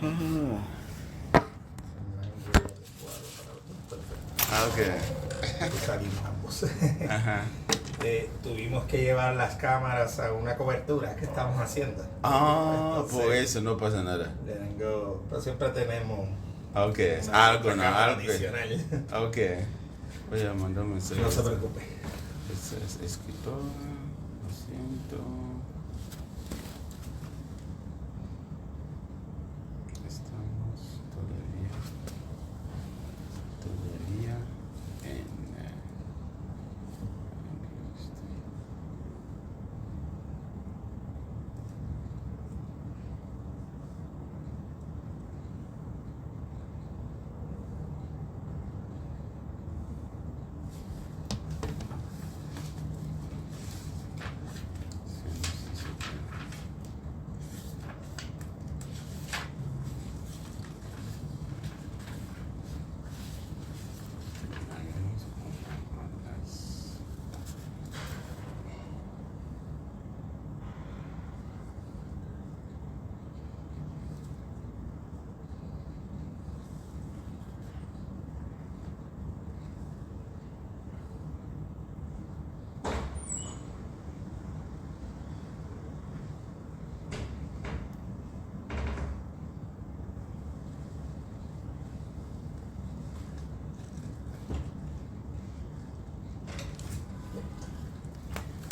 Oh. Ah, ok. Y salimos ambos. Ajá. Tuvimos que llevar las cámaras a una cobertura que estamos haciendo. Ah, Entonces, por eso no pasa nada. pero siempre tenemos Ok, algo, una no, cámara algo. adicional. Ok. Voy a mandar un mensaje. No se preocupe. Este es escritor. Lo siento. Estamos todavía en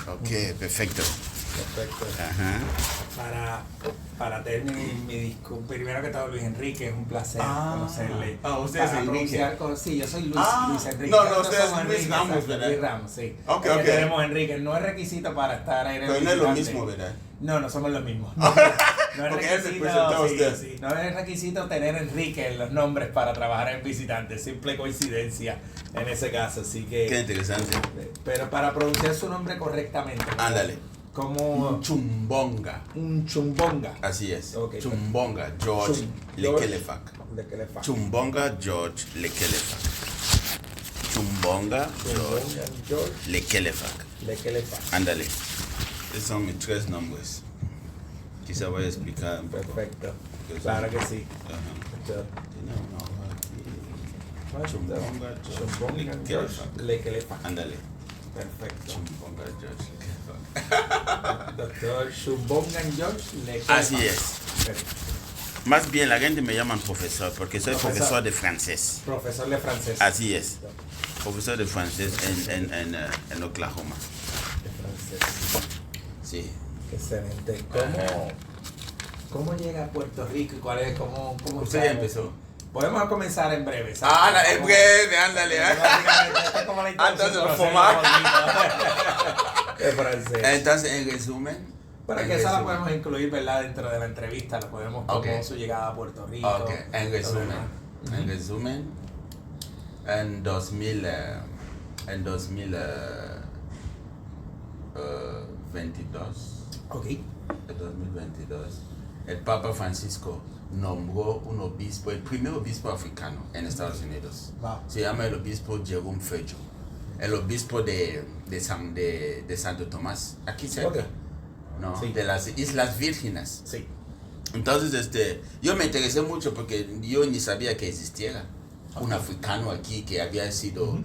Ok, perfecto. Perfecto. Ajá. Para tener mi disco, primero que todo, Luis Enrique, es un placer conocerle. Usted es Para Enrique. Sí, yo soy Luis, Luis Enrique. No, Nosotros usted es somos Luis Enrique, Ramos, exacto, ¿verdad? Luis Ramos, sí. Ok. Tenemos Enrique, no es requisito para estar ahí en el Pero no es lo visitante. mismo, ¿verdad? No somos los mismos. No, es Porque él me requisito, presentó a usted. sí, no es requisito tener Enrique en los nombres para trabajar en visitantes, simple coincidencia en ese caso, así que... Qué interesante. Pero para pronunciar su nombre correctamente. Ándale. Como Chumbonga. un chumbonga. Así es. Ok. Chumbonga George Lekelefac. Lekelefac. Chumbonga George Lekelefac. Chumbonga George Lekelefac. Lekelefac. Ándale. Esos son mis 3 nombres. Quizá voy a explicar un poco. Perfecto. Que Claro son- que sí. Ajá. Yo- Tiene una hoja aquí. Chumbonga Chumbonga George George Lekelefac. Lekelefac. Ándale. Perfecto. Chumbonga George Lekelefac. Doctor Chumbongan George Lekelefac. Así es. Perfecto. Más bien la gente me llama profesor porque soy profesor de francés. Profesor de francés. Así es. Profesor de francés en Oklahoma. De francés. Sí. Excelente. ¿Cómo llega a Puerto Rico y cuál es, cómo Usted está? ya empezó. Podemos comenzar en breve. ¿sabes? En breve, ándale. Básicamente, esto es como la introducción Antes de del proceso fumar. bonito de francés. Entonces, en resumen. Para en que esa la resumen. podemos incluir, ¿verdad? Dentro de la entrevista, lo podemos como Ok. su llegada a Puerto Rico. Ok, en todo resumen. demás. En resumen, en 2022, Ok. en 2022, el Papa Francisco nombró un obispo, el primer obispo africano en Estados Unidos. Wow. Se llama el obispo Jerome Fejo, el obispo de Santo Tomás, aquí cerca, Ok. ¿no? Sí. De las Islas Vírgenes. Sí. Entonces, yo me interesé mucho porque yo ni sabía que existiera un africano aquí que había sido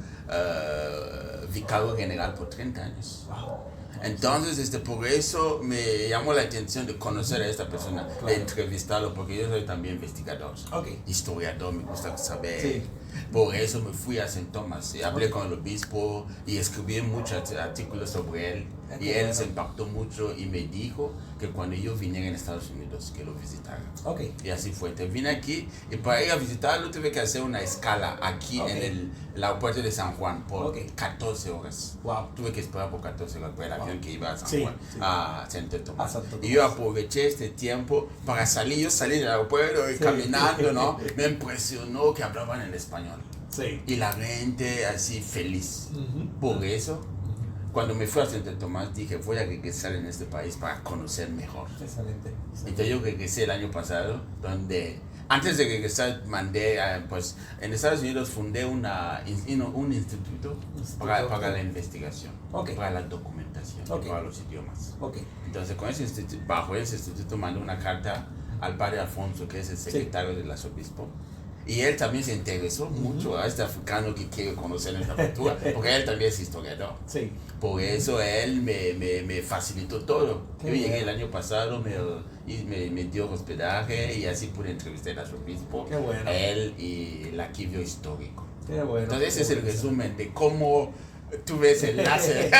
vicario general por 30 años. Wow. Entonces, por eso me llamó la atención de conocer a esta persona, de Claro. entrevistarlo, porque yo soy también investigador, Ok. historiador, me gusta saber. Sí. Por eso me fui a St. Thomas, y hablé con el obispo y escribí muchos artículos sobre él. Y él se impactó mucho y me dijo que cuando yo viniera en Estados Unidos, que lo visitara. Ok. Y así fue. Entonces vine aquí y para ir a visitarlo tuve que hacer una escala aquí Ok. en el aeropuerto de San Juan por Ok. 14 horas. Wow. Tuve que esperar por 14 horas por el avión que iba a San Sí, Juan, sí. a Santo Tomás. A Santo Y yo Tomás. aproveché este tiempo para salir. Yo salí del aeropuerto y Sí. caminando, ¿no? Me impresionó que hablaban en español. Sí. Y la gente así feliz. Ujú. Por eso, cuando me fui a Santo Tomás, dije, voy a regresar en este país para conocer mejor. Excelente. Entonces yo regresé el año pasado, donde antes de regresar mandé, pues en Estados Unidos fundé un instituto para la investigación, Ok. para la documentación, Ok. para los idiomas. Ok. Entonces con ese bajo ese instituto mandé una carta al padre Alfonso, que es el secretario del arzobispo. Y él también se interesó mucho a este africano que quiere conocer nuestra cultura, porque él también es historiador. Sí. Por eso él me facilitó todo. Yo llegué el año pasado, me dio hospedaje y así pude entrevistar al arzobispo, él y el archivo histórico. Qué bueno. Entonces ese es el resumen de cómo tú ves el enlace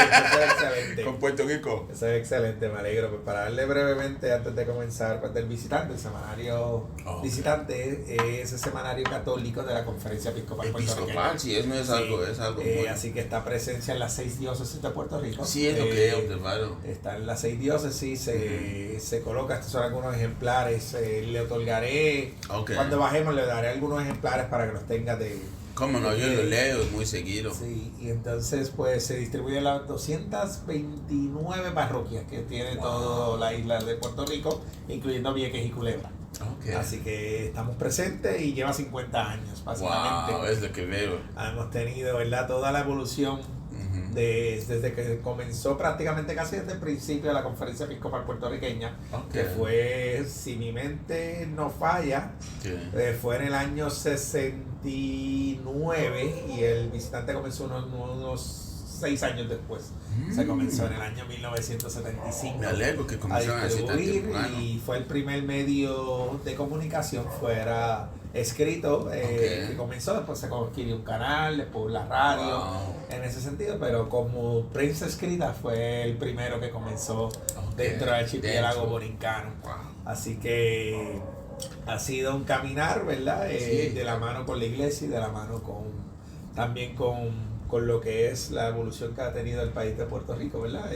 con Puerto Rico. Eso es excelente, me alegro. Pues para darle brevemente, antes de comenzar, pues del visitante, el semanario visitante es el semanario católico de la Conferencia Episcopal Puertorriqueña. Sí, eso no es algo, es algo muy... Así que está presencia en las 6 diócesis de Puerto Rico. Sí, es lo que he observado. Está en las 6 diócesis, se coloca, estos son algunos ejemplares, le otorgaré, cuando bajemos le daré algunos ejemplares para que los tengas de... ¿Cómo no? Yo lo leo muy seguido. Sí, y entonces pues se distribuye en las 229 parroquias que tiene toda la isla de Puerto Rico, incluyendo Vieques y Culebra. Así que estamos presentes y lleva 50 años, básicamente. Wow, es lo que veo. Hemos tenido, ¿verdad?, toda la evolución desde que comenzó prácticamente casi desde el principio de la Conferencia Episcopal Puertorriqueña, que fue, si mi mente no falla, fue en el año 69 y el visitante comenzó unos 6 años después. Se comenzó en el año 1975. Me alegro que comenzaron a distribuir y fue el primer medio de comunicación fuera escrito que comenzó, después se adquirió un canal, después la radio, en ese sentido, pero como prensa escrita fue el primero que comenzó dentro del archipiélago borincano. Así que ha sido un caminar, ¿verdad? De la mano con la iglesia y de la mano también con lo que es la evolución que ha tenido el país de Puerto Rico, ¿verdad?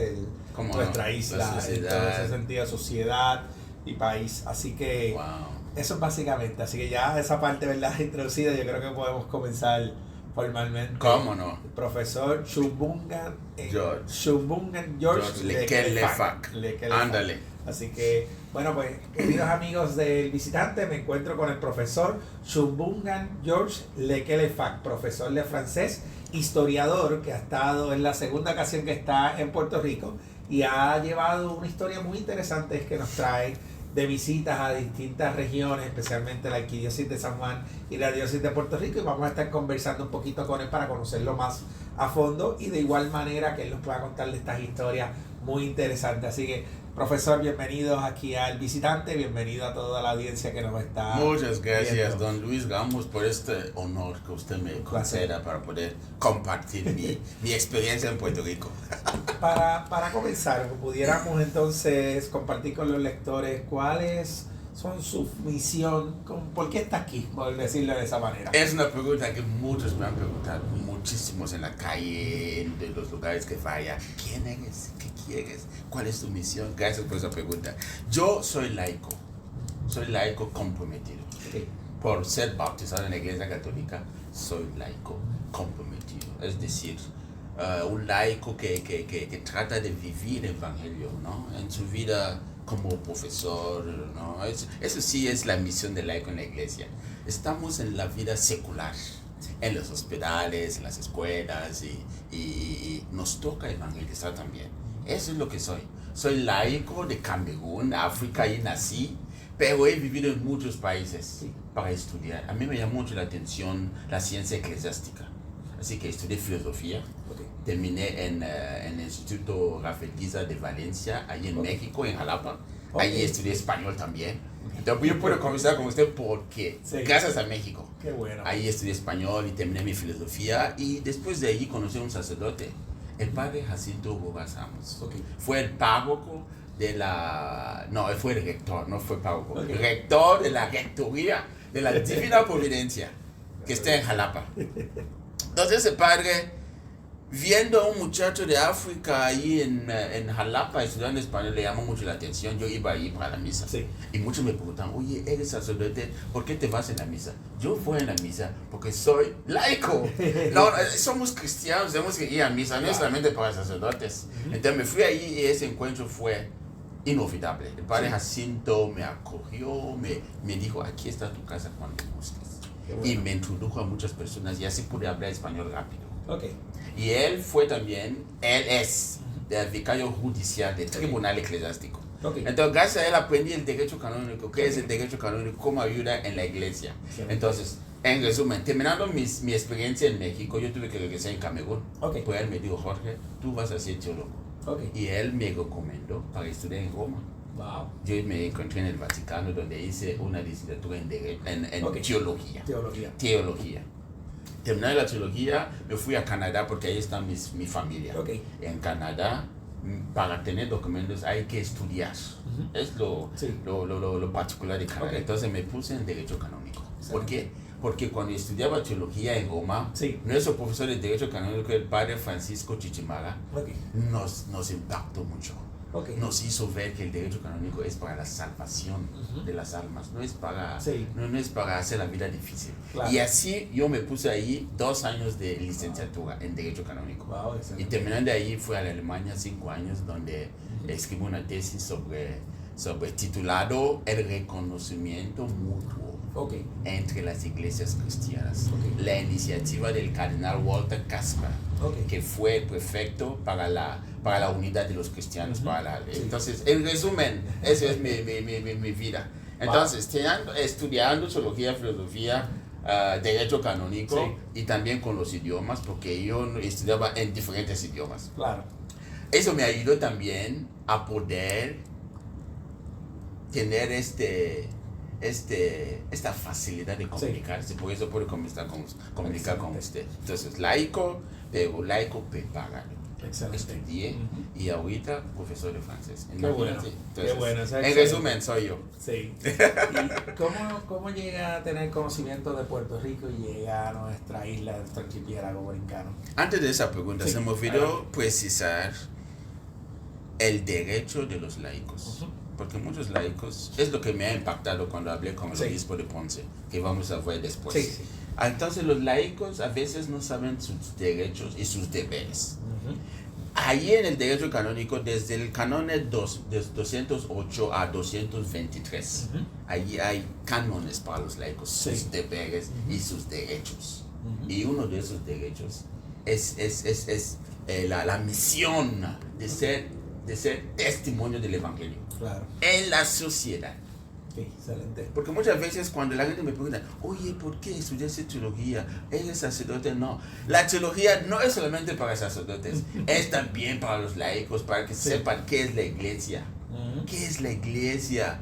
Nuestra isla, en todo ese sentido, sociedad y país. Así que eso es básicamente. Así que ya esa parte, ¿verdad?, introducida, yo creo que podemos comenzar formalmente. ¿Cómo no? Profesor Chubungan George Lekele-Fak. Ándale. Así que, bueno, pues, queridos amigos del visitante, me encuentro con el profesor Chubungan George Lekele-Fak, profesor de francés, historiador, que ha estado en la segunda ocasión que está en Puerto Rico y ha llevado una historia muy interesante que nos trae de visitas a distintas regiones, especialmente la arquidiócesis de San Juan y la diócesis de Puerto Rico, y vamos a estar conversando un poquito con él para conocerlo más a fondo y de igual manera que él nos pueda contar de estas historias muy interesantes. Así que, profesor, bienvenidos aquí al visitante, bienvenido a toda la audiencia que nos está Muchas gracias, viendo. don Luis Ramos, por este honor que usted me conceda para poder compartir mi experiencia en Puerto Rico. Para comenzar, pudiéramos entonces compartir con los lectores cuáles son su misión, por qué está aquí, por decirlo de esa manera. Es una pregunta que muchos me han preguntado, muchísimos en la calle, en los lugares que vaya. ¿Quién eres? ¿Qué quieres? ¿Cuál es tu misión? Gracias por esa pregunta. Yo soy laico comprometido. Por ser bautizado en la Iglesia Católica, soy laico comprometido. Es decir, un laico que trata de vivir el Evangelio, ¿no?, en su vida como profesor, ¿no? Eso sí es la misión del laico en la iglesia. Estamos en la vida secular, en los hospitales, en las escuelas, y nos toca evangelizar también. Eso es lo que soy. Soy laico de Camerún, África, ahí nací, pero he vivido en muchos países para estudiar. A mí me llama mucho la atención la ciencia eclesiástica. Así que estudié filosofía, terminé en el Instituto Rafael Guisa de Valencia, ahí en México, en Jalapa. Ahí estudié español también. Entonces yo puedo conversar con usted porque, gracias a México. Qué bueno. Ahí estudié español y terminé mi filosofía, y después de ahí conocí a un sacerdote, el padre Jacinto Bogas Ramos. Fue el párroco fue el rector, no fue párroco. El rector de la rectoría de la Divina Providencia, que está en Jalapa. Entonces ese padre, viendo a un muchacho de África ahí en Jalapa estudiando español, le llamó mucho la atención. Yo iba ahí para la misa. Y muchos me preguntan, oye, eres sacerdote, ¿por qué te vas en la misa? Yo voy en la misa porque soy laico. No, somos cristianos, tenemos que ir a misa, no es solamente para sacerdotes. Entonces me fui ahí y ese encuentro fue inolvidable. El padre Jacinto me acogió, me dijo, aquí está tu casa cuando gustes. Y me introdujo a muchas personas y así pude hablar español rápido. Y él es del vicario judicial del Tribunal Eclesiástico. Okay. Entonces, gracias a él aprendí el derecho canónico. ¿Qué es el derecho canónico? ¿Cómo ayuda en la iglesia? Sí. Entonces, en resumen, terminando mi experiencia en México, yo tuve que regresar en Camerún. Okay. Pues él me dijo, Jorge, tú vas a ser teólogo. Okay. Y él me recomendó para estudiar en Roma. Wow. Yo me encontré en el Vaticano, donde hice una licenciatura en teología. Teología. Terminé la teología, me fui a Canadá porque ahí está mi familia. Okay. En Canadá, para tener documentos hay que estudiar. Es lo particular de Canadá. Okay. Entonces me puse en derecho canónico. ¿Por qué? Porque cuando estudiaba teología en Roma, nuestro profesor de derecho canónico, el padre Francisco Chichimara, nos impactó mucho. Nos hizo ver que el derecho canónico es para la salvación de las almas, no es para, no es para hacer la vida difícil. Claro. Y así yo me puse ahí 2 años de licenciatura en derecho canónico. Wow, y terminando de ahí fui a la Alemania 5 años, donde escribí una tesis sobre titulado El reconocimiento mutuo entre las iglesias cristianas. La iniciativa del cardenal Walter Kasper, que fue el prefecto para la unidad de los cristianos. Entonces, en resumen, esa es mi vida. Entonces, estudiando teología, filosofía, derecho canónico y también con los idiomas, porque yo estudiaba en diferentes idiomas. Claro. Eso me ayudó también a poder tener esta facilidad de comunicarse, por eso puedo comunicar con usted. Entonces, laico, pero laico preparado. Excelente. Estudié y ahorita profesor de francés. Qué bueno. Entonces, qué bueno. En resumen, soy yo. Sí. ¿Y cómo llega a tener conocimiento de Puerto Rico y llega a nuestra isla, nuestro archipiélago borincano? Antes de esa pregunta, se me olvidó precisar el derecho de los laicos. Porque muchos laicos, es lo que me ha impactado cuando hablé con el obispo de Ponce, que vamos a ver después. Entonces los laicos a veces no saben sus derechos y sus deberes. Allí en el derecho canónico, desde el canon de 208 a 223, allí hay cánones para los laicos, sus deberes y sus derechos. Y uno de esos derechos es la misión de ser testimonio del evangelio en la sociedad. Excelente. Porque muchas veces cuando la gente me pregunta, oye, ¿por qué estudiaste teología? ¿Eres sacerdote? No. La teología no es solamente para sacerdotes, es también para los laicos, para que sepan qué es la iglesia. ¿Qué es la iglesia?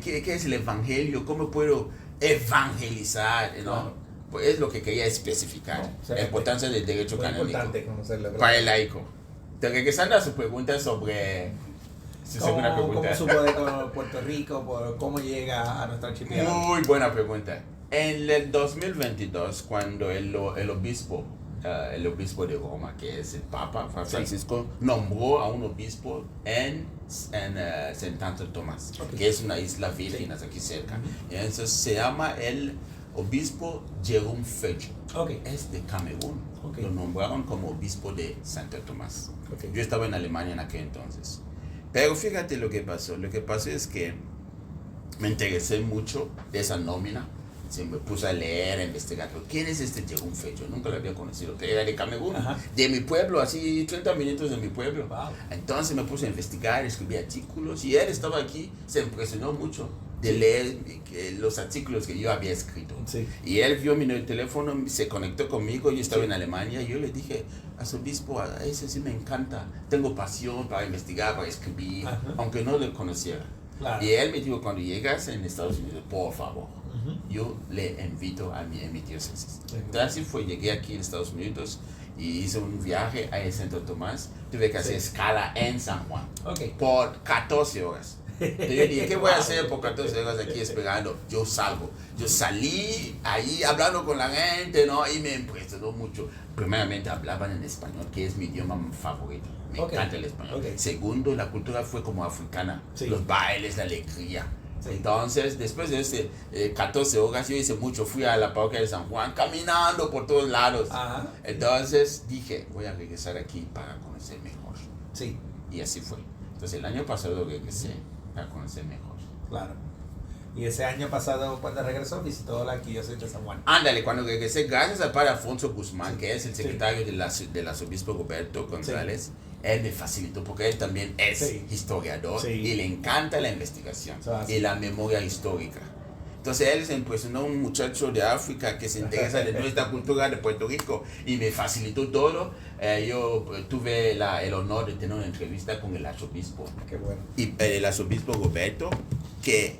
¿Qué es el evangelio? ¿Cómo puedo evangelizar? ¿No? Pues es lo que quería especificar. La importancia del derecho canónico. Es importante conocerlo. Para el laico. Regresando a su pregunta sobre... ¿Cómo supo de Puerto Rico? ¿Cómo llega a nuestra archipiélago? Muy buena pregunta. En el 2022, cuando el obispo de Roma, que es el Papa Francisco, nombró a un obispo en Santo Tomás, que es una isla virgen aquí cerca. Entonces se llama el obispo Jérôme Feuge. Es de Camerún. Lo nombraron como obispo de Santo Tomás. Yo estaba en Alemania en aquel entonces. Pero fíjate lo que pasó. Lo que pasó es que me interesé mucho de esa nómina. Se me puse a leer, a investigar. ¿Quién es este Jérôme Feuge? Yo nunca lo había conocido. Era de Camerún, de mi pueblo, así 30 minutos de mi pueblo. Entonces me puse a investigar, escribí artículos. Y él estaba aquí, se impresionó mucho de leer los artículos que yo había escrito. Y él vio mi teléfono, se conectó conmigo. Yo estaba en Alemania y yo le dije, arzobispo, a ese sí me encanta. Tengo pasión para investigar, para escribir, aunque no lo conociera. Y él me dijo, cuando llegas en Estados Unidos, por favor, yo le invito a mi diócesis. Entonces así fue, llegué aquí en Estados Unidos y hice un viaje a Santo Tomás. Tuve que hacer escala en San Juan por 14 horas. Entonces yo dije, ¿qué voy a hacer por 14 horas aquí esperando? Yo salgo. Yo salí ahí hablando con la gente, ¿no? Y me impresionó mucho. Primeramente hablaban en español, que es mi idioma favorito. Me encanta el español. Segundo, la cultura fue como africana. Los bailes, la alegría. Entonces, después de 14 horas, yo hice mucho. Fui a la parroquia de San Juan, caminando por todos lados. Entonces dije, voy a regresar aquí para conocer mejor. Y así fue. Entonces el año pasado regresé para conocer mejor. Claro. Y ese año pasado, cuando regresó, visitó la arquidiócesis de San Juan. Ándale, cuando regresé, gracias al padre Alfonso Guzmán, que es el secretario del arzobispo Roberto González, él me facilitó porque él también es historiador y le encanta la investigación y la memoria histórica. Entonces él se impresionó, un muchacho de África que se interesa de nuestra cultura de Puerto Rico y me facilitó todo. Yo tuve el honor de tener una entrevista con el arzobispo. Qué bueno. Y el arzobispo Roberto, que,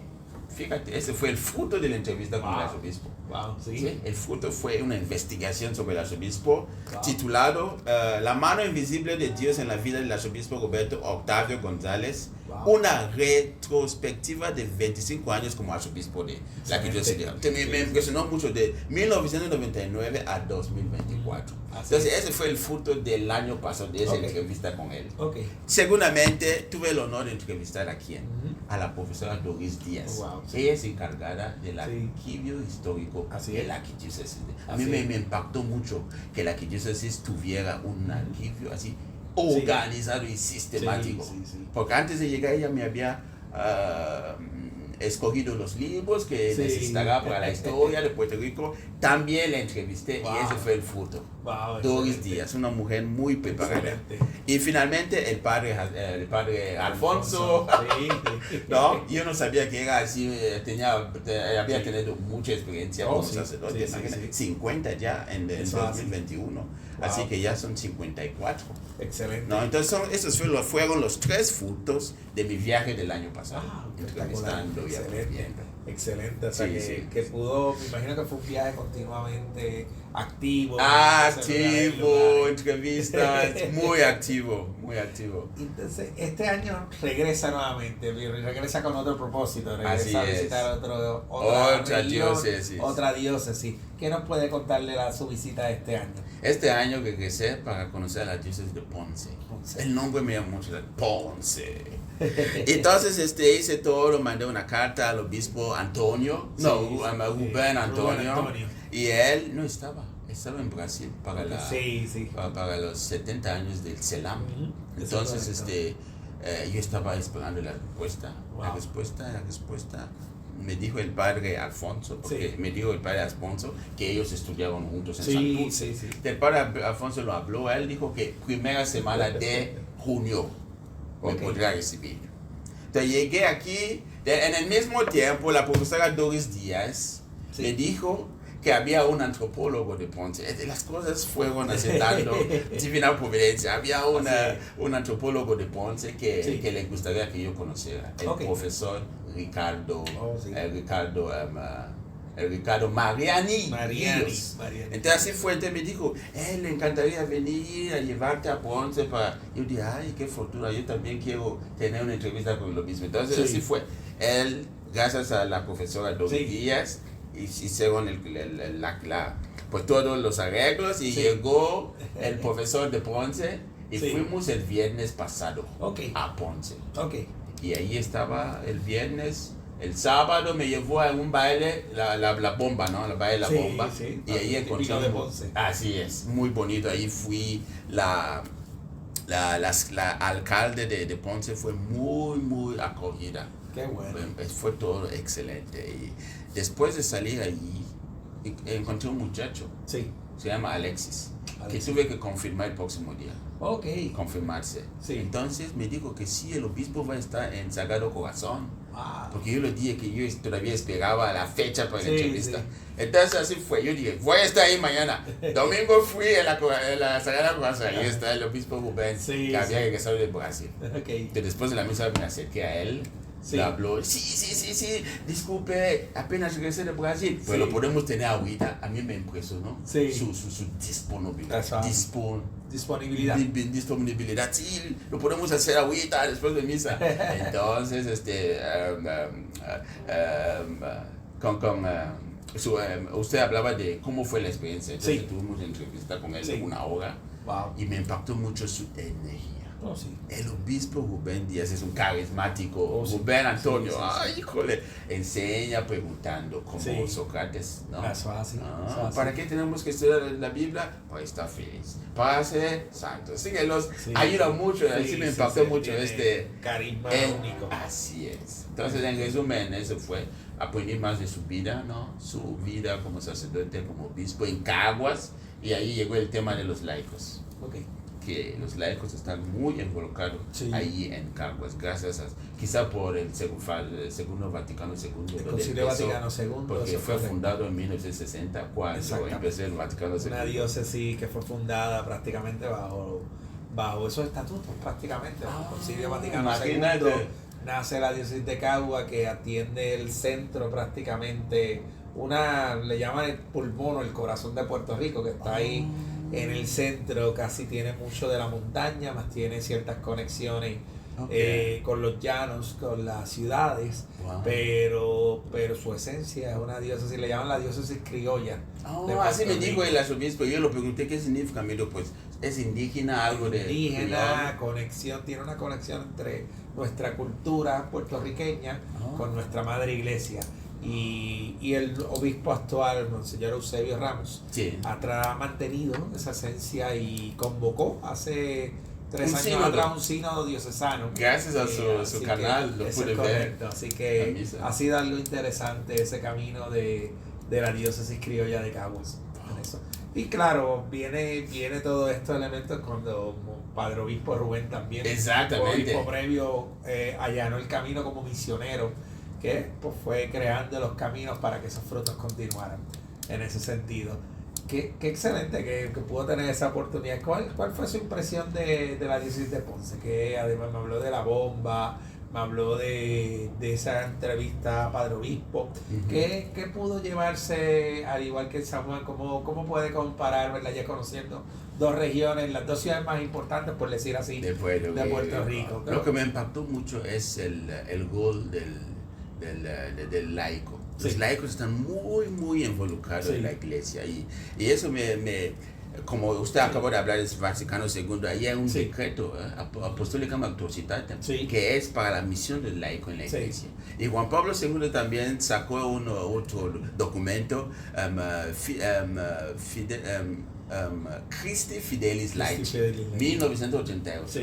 fíjate, ese fue el fruto de la entrevista con el arzobispo. Wow, ¿Sí? El fruto fue una investigación sobre el arzobispo titulado La mano invisible de Dios en la vida del arzobispo Roberto Octavio González, una retrospectiva de 25 años como arzobispo de la arquidiócesis. Me impresionó mucho de 1999 a 2024. Entonces ese fue el fruto del año pasado de esa entrevista con él. Seguramente tuve el honor de entrevistar a quién, a la profesora Doris Díaz. Ella es encargada del arquivio histórico de la arquidiócesis. A mí me impactó mucho que la arquidiócesis tuviera un arquivio así organizado y sistemático. Porque antes de llegar ella me había escogido los libros que necesitaba para la historia de Puerto Rico. También la entrevisté y ese fue el fruto. Doris Díaz, una mujer muy preparada. Y finalmente el padre Alfonso. ¿No? Yo no sabía que era así, había tenido mucha experiencia como sacerdote. 50 ya en 2021. Así que ya son 54. Excelente. ¿No? Entonces esos fueron los 3 frutos de mi viaje del año pasado. Entrevistando y aprendiendo. Excelente. O sea, que pudo, me imagino que fue un viaje continuamente activo. Activo, entrevistas, muy activo. Entonces, este año regresa nuevamente, regresa con otro propósito, regresa a visitar otra diócesis. ¿Qué nos puede contarle su visita de este año? Este año regresé para conocer a la diócesis de Ponce. El nombre me llama mucho, Ponce. Entonces hice todo, mandé una carta al obispo Antonio, Rubén Antonio, y él no estaba en Brasil para los 70 años del CELAM. Entonces yo estaba esperando la respuesta. La respuesta me dijo el padre Alfonso, que ellos estudiaban juntos en Santurce. El padre Alfonso lo habló, él dijo que primera semana de junio me podrá recibir. Entonces llegué aquí, en el mismo tiempo la profesora Doris Díaz me dijo que había un antropólogo de Ponce. Las cosas fueron aceptando divina providencia. Había un antropólogo de Ponce que le gustaría que yo conociera, el profesor Ricardo Mariani. Entonces así fue, me dijo, le encantaría venir a llevarte a Ponce para... Yo dije, ay, qué fortuna, yo también quiero tener una entrevista con lo mismo. Entonces así fue. Él, gracias a la profesora Doris Díaz, hicieron pues todos los arreglos y llegó el profesor de Ponce y fuimos el viernes pasado a Ponce. Y ahí estaba el viernes. El sábado me llevó a un baile, la bomba, ¿no? El baile de la bomba. Y ahí encontré. Así es, muy bonito. Ahí fui, la alcalde de Ponce fue muy acogida. Qué bueno. Fue todo excelente. Y después de salir allí, encontré un muchacho. Se llama Alexis. Que tuve que confirmar el próximo día. Confirmarse. Entonces me dijo que sí, el obispo va a estar en Sagrado Corazón. Porque yo le dije que yo todavía esperaba la fecha para la entrevista. Entonces así fue. Yo dije, voy a estar ahí mañana. Domingo fui a la Sagrada Corazón. Ahí está el obispo Rubén, que había regresado de Brasil. Después de la misa me acerqué a él. Le habló, sí, disculpe, apenas regresé de Brasil, pero podemos tener ahorita. A mí me impresionó su disponibilidad. Sí, lo podemos hacer ahorita después de misa. Entonces, usted hablaba de cómo fue la experiencia. Entonces tuvimos una entrevista con él de 1 hora y me impactó mucho su energía. El obispo Rubén Díaz es un carismático. Rubén Antonio, híjole, enseña preguntando como Sócrates, ¿no? ¿Para qué tenemos que estudiar la Biblia? Para estar feliz, para ser santos. Así que los ayuda mucho, así me impactó mucho carisma único. Así es. Entonces, en resumen, eso fue, aprendí más de su vida, ¿no? Su vida como sacerdote, como obispo en Caguas, y ahí llegó el tema de los laicos. que los laicos están muy involucrados ahí en Caguas, gracias a, quizá por el segundo Vaticano II. El Concilio Vaticano II. Porque fue fundado en 1960 cuando empezó el Vaticano II. Una diócesis que fue fundada prácticamente bajo esos estatutos, prácticamente. El Concilio Vaticano II nace la diócesis de Cagua, que atiende el centro prácticamente, le llaman el pulmón o el corazón de Puerto Rico, que está ahí en el centro, casi tiene mucho de la montaña, más tiene ciertas conexiones con los llanos, con las ciudades, pero su esencia es una diócesis, le llaman la diócesis criolla. Así me dijo el arzobispo, yo le pregunté qué significa, me dijo, pues es indígena, algo de indígena, conexión, tiene una conexión entre nuestra cultura puertorriqueña con nuestra madre iglesia. Y el obispo actual, Monseñor Eusebio Ramos, ha mantenido esa esencia y convocó hace 3 años atrás un sínodo diocesano. Gracias a su canal, lo pude ver. Así que ha sido algo interesante ese camino de la diócesis criolla de Caguas. Y claro, viene todo estos elementos cuando Padre Obispo Rubén también, obispo previo, allanó el camino como misionero, que pues fue creando los caminos para que esos frutos continuaran en ese sentido. Qué excelente que pudo tener esa oportunidad. ¿Cuál fue su impresión de la diócesis de Ponce? Que además me habló de la bomba, me habló de esa entrevista a Padre Obispo. ¿Qué pudo llevarse, al igual que San Juan? ¿Cómo puede comparar, ¿verdad? Ya conociendo 2 regiones, las 2 ciudades más importantes, por decir así, de Puerto Rico? Lo que me impactó mucho es el gol del laico. Los laicos están muy involucrados en la iglesia y eso como usted acabó de hablar del Vaticano II, ahí hay un decreto apostólica Autoritatem, que es para la misión del laico en la iglesia. Y Juan Pablo II también sacó otro documento, Christi Fidelis Laici, 1988,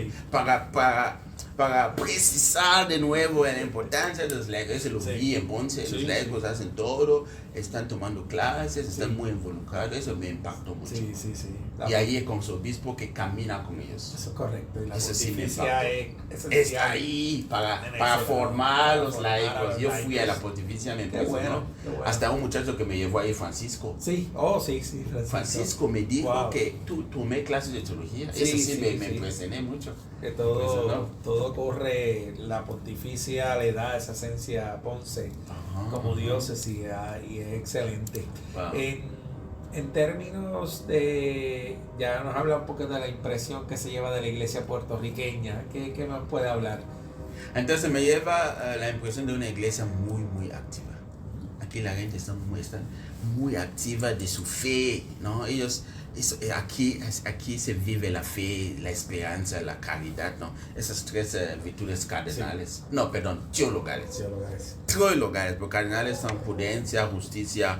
para precisar de nuevo la importancia de los laicos. Eso lo vi en Ponce, los laicos hacen todo, están tomando clases, están muy involucrados, eso me impactó mucho. Y ahí con su obispo que camina con ellos. Eso es correcto. Y la pontificia está ahí para formar a los laicos. Yo fui a la pontificia, me impresionó. Hasta un muchacho que me llevó ahí, Francisco. Francisco me dijo que tomé clases de teología. Eso me impresioné mucho. Que todo corre, la pontificia le da esa esencia a Ponce como diócesis y es excelente. En términos de, ya nos habla un poco de la impresión que se lleva de la iglesia puertorriqueña, ¿qué nos puede hablar? Entonces me lleva la impresión de una iglesia muy activa. Aquí la gente está muy activa de su fe, ¿no? Aquí se vive la fe, la esperanza, la caridad, ¿no? Esas 3 virtudes cardinales. No, perdón, teologales. Teologales, porque cardinales son prudencia, justicia,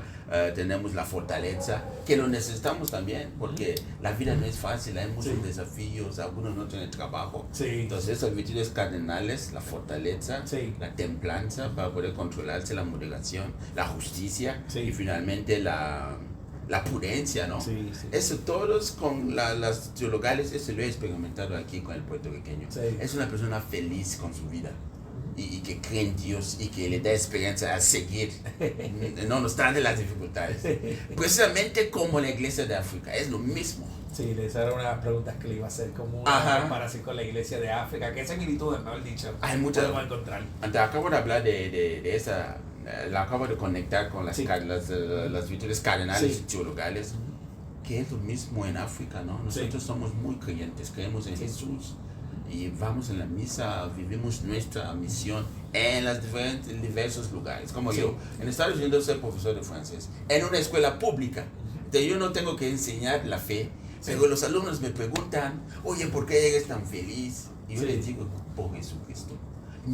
tenemos la fortaleza, que lo necesitamos también, porque la vida no es fácil, hay muchos desafíos, algunos no tienen trabajo. Entonces esas virtudes cardinales, la fortaleza, la templanza para poder controlarse, la moderación, la justicia y finalmente la prudencia, ¿no? Eso todos con las teologales, eso lo he experimentado aquí con el puertorriqueño. Es una persona feliz con su vida y que cree en Dios y que le da esperanza a seguir, no nos trae de las dificultades. Precisamente como la iglesia de África, es lo mismo. Esa era una de las preguntas que le iba a hacer, como una comparación con la iglesia de África. ¿Qué similitudes, mejor dicho, podemos encontrar? Acabo de hablar de esa, la acabo de conectar con las virtudes cardinales y teologales, que es lo mismo en África, ¿no? Nosotros somos muy creyentes, creemos en Jesús y vamos en la misa, vivimos nuestra misión en los diversos lugares. Como yo, en Estados Unidos soy profesor de francés, en una escuela pública. Entonces yo no tengo que enseñar la fe, pero los alumnos me preguntan, oye, ¿por qué eres tan feliz? Y yo les digo, por Jesucristo.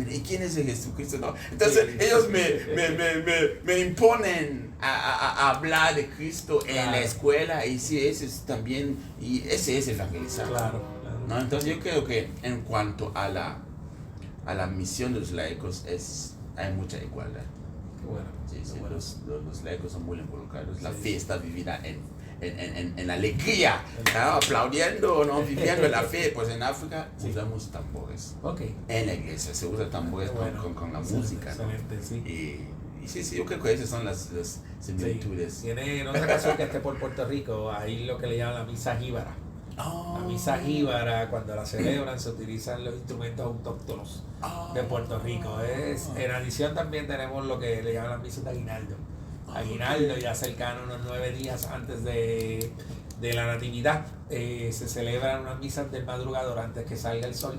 ¿Y quién es el Jesucristo? ¿No? Entonces ellos me imponen a hablar de Cristo en la escuela, y ese es también, y ese es evangelizar. ¿No? Entonces yo creo que en cuanto a la misión de los laicos hay mucha igualdad. Los laicos son muy involucrados, la fe está vivida en alegría, ¿no? Aplaudiendo, ¿no? Viviendo la fe. Pues en África usamos tambores. En la iglesia se usa tambores con la música, ¿no? Excelente, sí. Y sí, yo creo que esas son las similitudes. Sí. Tiene en otra ocasión que esté por Puerto Rico, ahí lo que le llaman la misa jíbara. La misa jíbara, cuando la celebran, se utilizan los instrumentos autóctonos de Puerto Rico. En adición también tenemos lo que le llaman las misas de aguinaldo. Aguinaldo, ya cercano unos 9 días antes de la natividad, se celebran unas misas del madrugador antes que salga el sol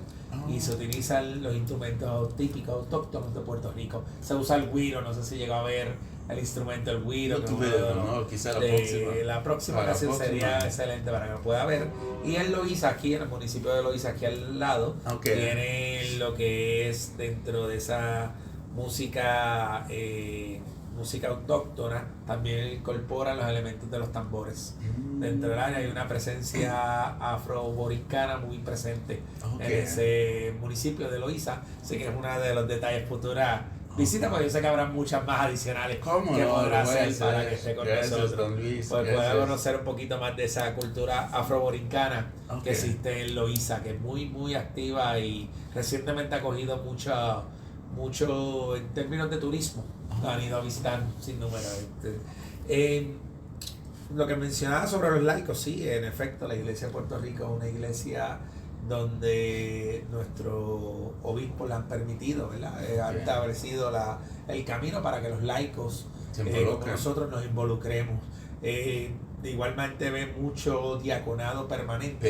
y se utilizan los instrumentos típicos autóctonos de Puerto Rico. Se usa el güiro, no sé si llegó a ver el instrumento del güiro. Quizá la próxima ocasión sería excelente para que lo pueda ver. Y en Loíza, aquí en el municipio de Loíza, aquí al lado, tiene lo que es dentro de esa música autóctona, también incorpora los elementos de los tambores. Dentro del área hay una presencia afro-boricana muy presente en ese municipio de Loíza. Sé que es uno de los detalles futuras visitas, porque yo sé que habrá muchas más adicionales que podrá hacer para que esté con nosotros. Pues pueda conocer un poquito más de esa cultura afro-boricana que existe en Loíza, que es muy, muy activa y recientemente ha cogido mucho en términos de turismo. Han ido a visitar sin número. Lo que mencionaba sobre los laicos, sí, en efecto, la iglesia de Puerto Rico es una iglesia donde nuestros obispos la han permitido, ¿verdad? Ha establecido el camino para que los laicos, como nosotros, nos involucremos. De igualmente ve mucho diaconado permanente,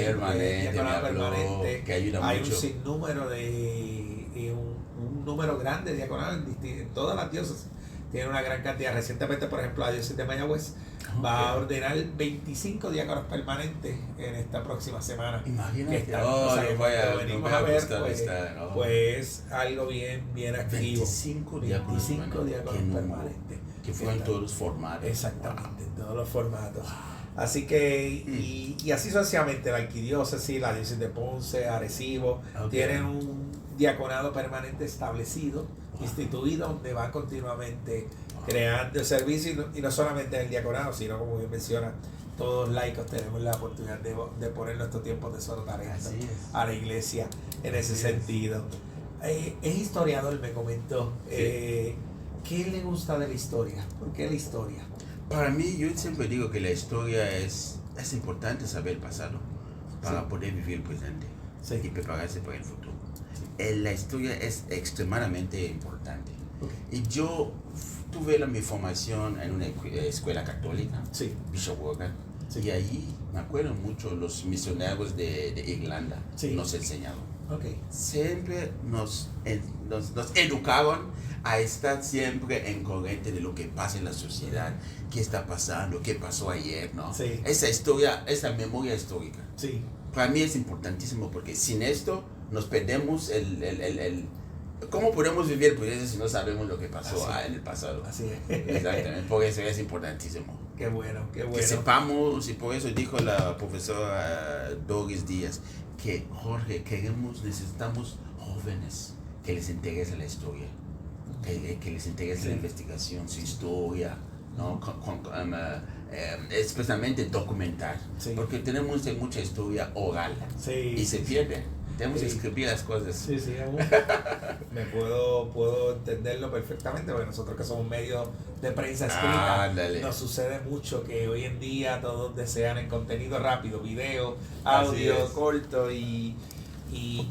que ayuda hay mucho. Un sinnúmero un número grande de diaconados en todas las diócesis. Tiene una gran cantidad. Recientemente, por ejemplo, la diócesis de Mayagüez va a ordenar 25 diáconos permanentes en esta próxima semana. Imagínate. Venimos a ver, pues algo bien activo. 25 diáconos permanentes. Que fueron todos los formatos. Exactamente, en todos los formatos. Así que, y así sucesivamente, la arquidiócesis, la diócesis de Ponce, Arecibo, tienen un diaconado permanente establecido, instituido, donde va continuamente creando servicios, y no solamente el diaconado, sino, como bien menciona, todos los laicos tenemos la oportunidad de poner nuestro tiempo de sonotarento a la iglesia en ese sentido. Es historiador, me comentó. ¿Qué le gusta de la historia? ¿Por qué la historia? Para mí, yo siempre digo que la historia es importante saber el pasado para poder vivir el presente y prepararse para el futuro. La historia es extremadamente importante. Y yo tuve mi formación en una escuela católica, Bishop Morgan, y ahí me acuerdo mucho los misioneros de Irlanda nos enseñaron. Siempre nos educaron a estar siempre en corriente de lo que pasa en la sociedad, qué está pasando, qué pasó ayer, ¿no? Esa historia, esa memoria histórica. Para mí es importantísimo, porque sin esto nos perdemos ¿cómo podemos vivir por eso si no sabemos lo que pasó en el pasado? Exactamente, por eso es importantísimo. Qué bueno. Que sepamos, y por eso dijo la profesora Doris Díaz, que Jorge, necesitamos jóvenes que les interese la historia, que les interese la investigación, su historia, ¿no? Especialmente documentar, porque tenemos mucha historia oral y se pierde. Tenemos que escribir las cosas. Me puedo entenderlo perfectamente, porque nosotros que somos medios de prensa escrita, nos sucede mucho que hoy en día todos desean el contenido rápido, video, audio, corto, y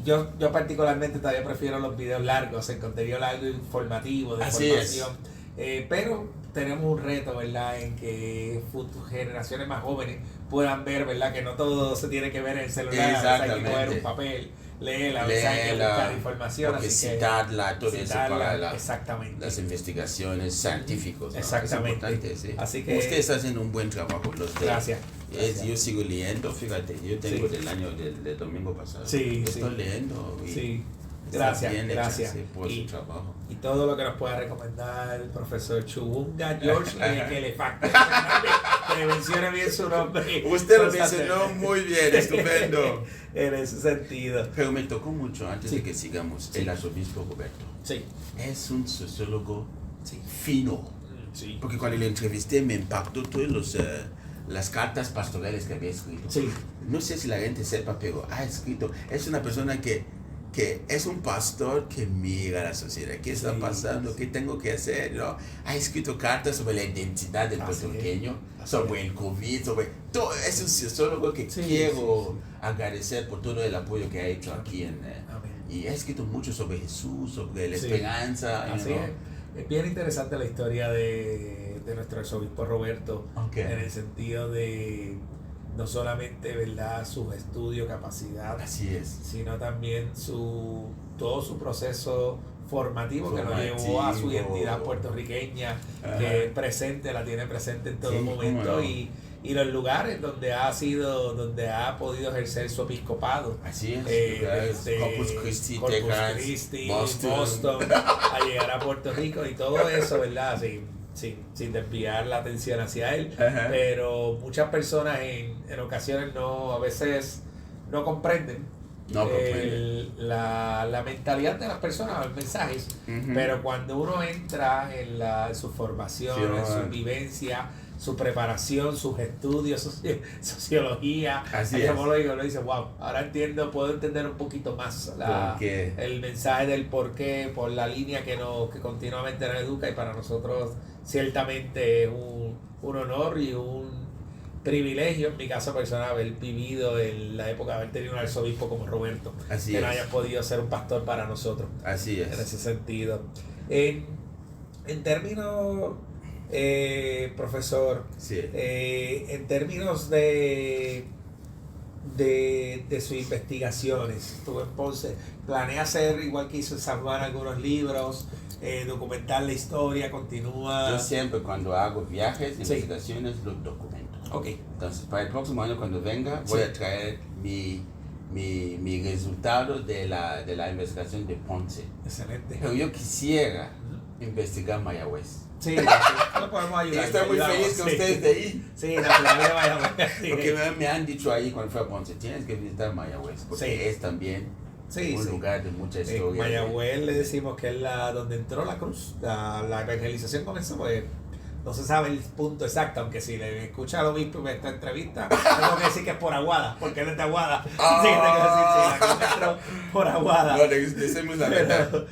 yo particularmente todavía prefiero los videos largos, el contenido largo e informativo, de información. Pero tenemos un reto, ¿verdad?, en que generaciones más jóvenes puedan ver, ¿verdad?, que no todo se tiene que ver en el celular, hay que coger un papel, leerla, hay que buscar información, porque citarla, todo eso para las investigaciones científicas, ¿no? Exactamente. Es importante, Así que usted está haciendo un buen trabajo, los dos. Gracias. Yo sigo leyendo, fíjate, yo tengo del año del domingo pasado. Estoy leyendo. Gracias. Por su trabajo. Y todo lo que nos pueda recomendar el profesor Chubunga George que le facte, que mencione bien su nombre. Usted lo mencionó muy bien, estupendo. En ese sentido. Pero me tocó mucho, antes de que sigamos, el arzobispo Roberto. Es un sociólogo fino. Porque cuando le entrevisté me impactó todos las cartas pastorales que había escrito. Sí. No sé si la gente sepa, pero ha escrito, es una persona que es un pastor que mira la sociedad, qué está pasando, qué tengo que hacer, ¿no? Ha escrito cartas sobre la identidad del puertorriqueño, sobre el COVID, sobre todo. Es un sociólogo que quiero agradecer por todo el apoyo que ha hecho aquí y ha escrito mucho sobre Jesús, sobre la esperanza. Así es bien interesante la historia de nuestro arzobispo Roberto, en el sentido de no solamente, ¿verdad?, sus estudios, capacidad, así es, sino también todo su proceso formativo que lo llevó a su identidad puertorriqueña, que la tiene presente en todo momento, y los lugares donde ha podido ejercer su episcopado. Así es, desde Corpus Christi, Boston, a llegar a Puerto Rico y todo eso, ¿verdad? Sin desviar la atención hacia él, pero muchas personas en ocasiones a veces no comprenden la mentalidad de las personas, los mensajes, pero cuando uno entra en su formación, en su vivencia, su preparación, sus estudios, sociología, como lo digo, uno dice, wow, ahora puedo entender un poquito más el mensaje del porqué, por la línea que continuamente nos educa, y para nosotros ciertamente es un honor y un privilegio, en mi caso personal, haber vivido en la época, haber tenido un arzobispo como Roberto, que no haya podido ser un pastor para nosotros. Así es. En ese sentido. En términos, profesor, en términos de sus investigaciones, estuvo en Ponce, planea hacer, igual que hizo en San Juan, algunos libros, documentar la historia, continúa. Yo siempre, cuando hago viajes, investigaciones, los documento. Entonces, para el próximo año, cuando venga, voy a traer mi resultado de la investigación de Ponce. Excelente. Pero yo quisiera investigar Mayagüez. Sí, no podemos ayudar. Estoy muy feliz que ustedes de ahí. Sí, la ciudad de Mayagüez. Porque me han dicho ahí cuando fui a Ponce, tienes que visitar Mayagüez, porque es también un lugar de mucha historia. En Mayagüez le decimos que es donde entró la cruz. La evangelización comenzó, pues no se sabe el punto exacto, aunque si le escucha al obispo en esta entrevista, tengo que decir que es por Aguada, porque él es de Aguada. Sí, tengo que decir, la cruz entró por Aguada. No, decimos la verdad.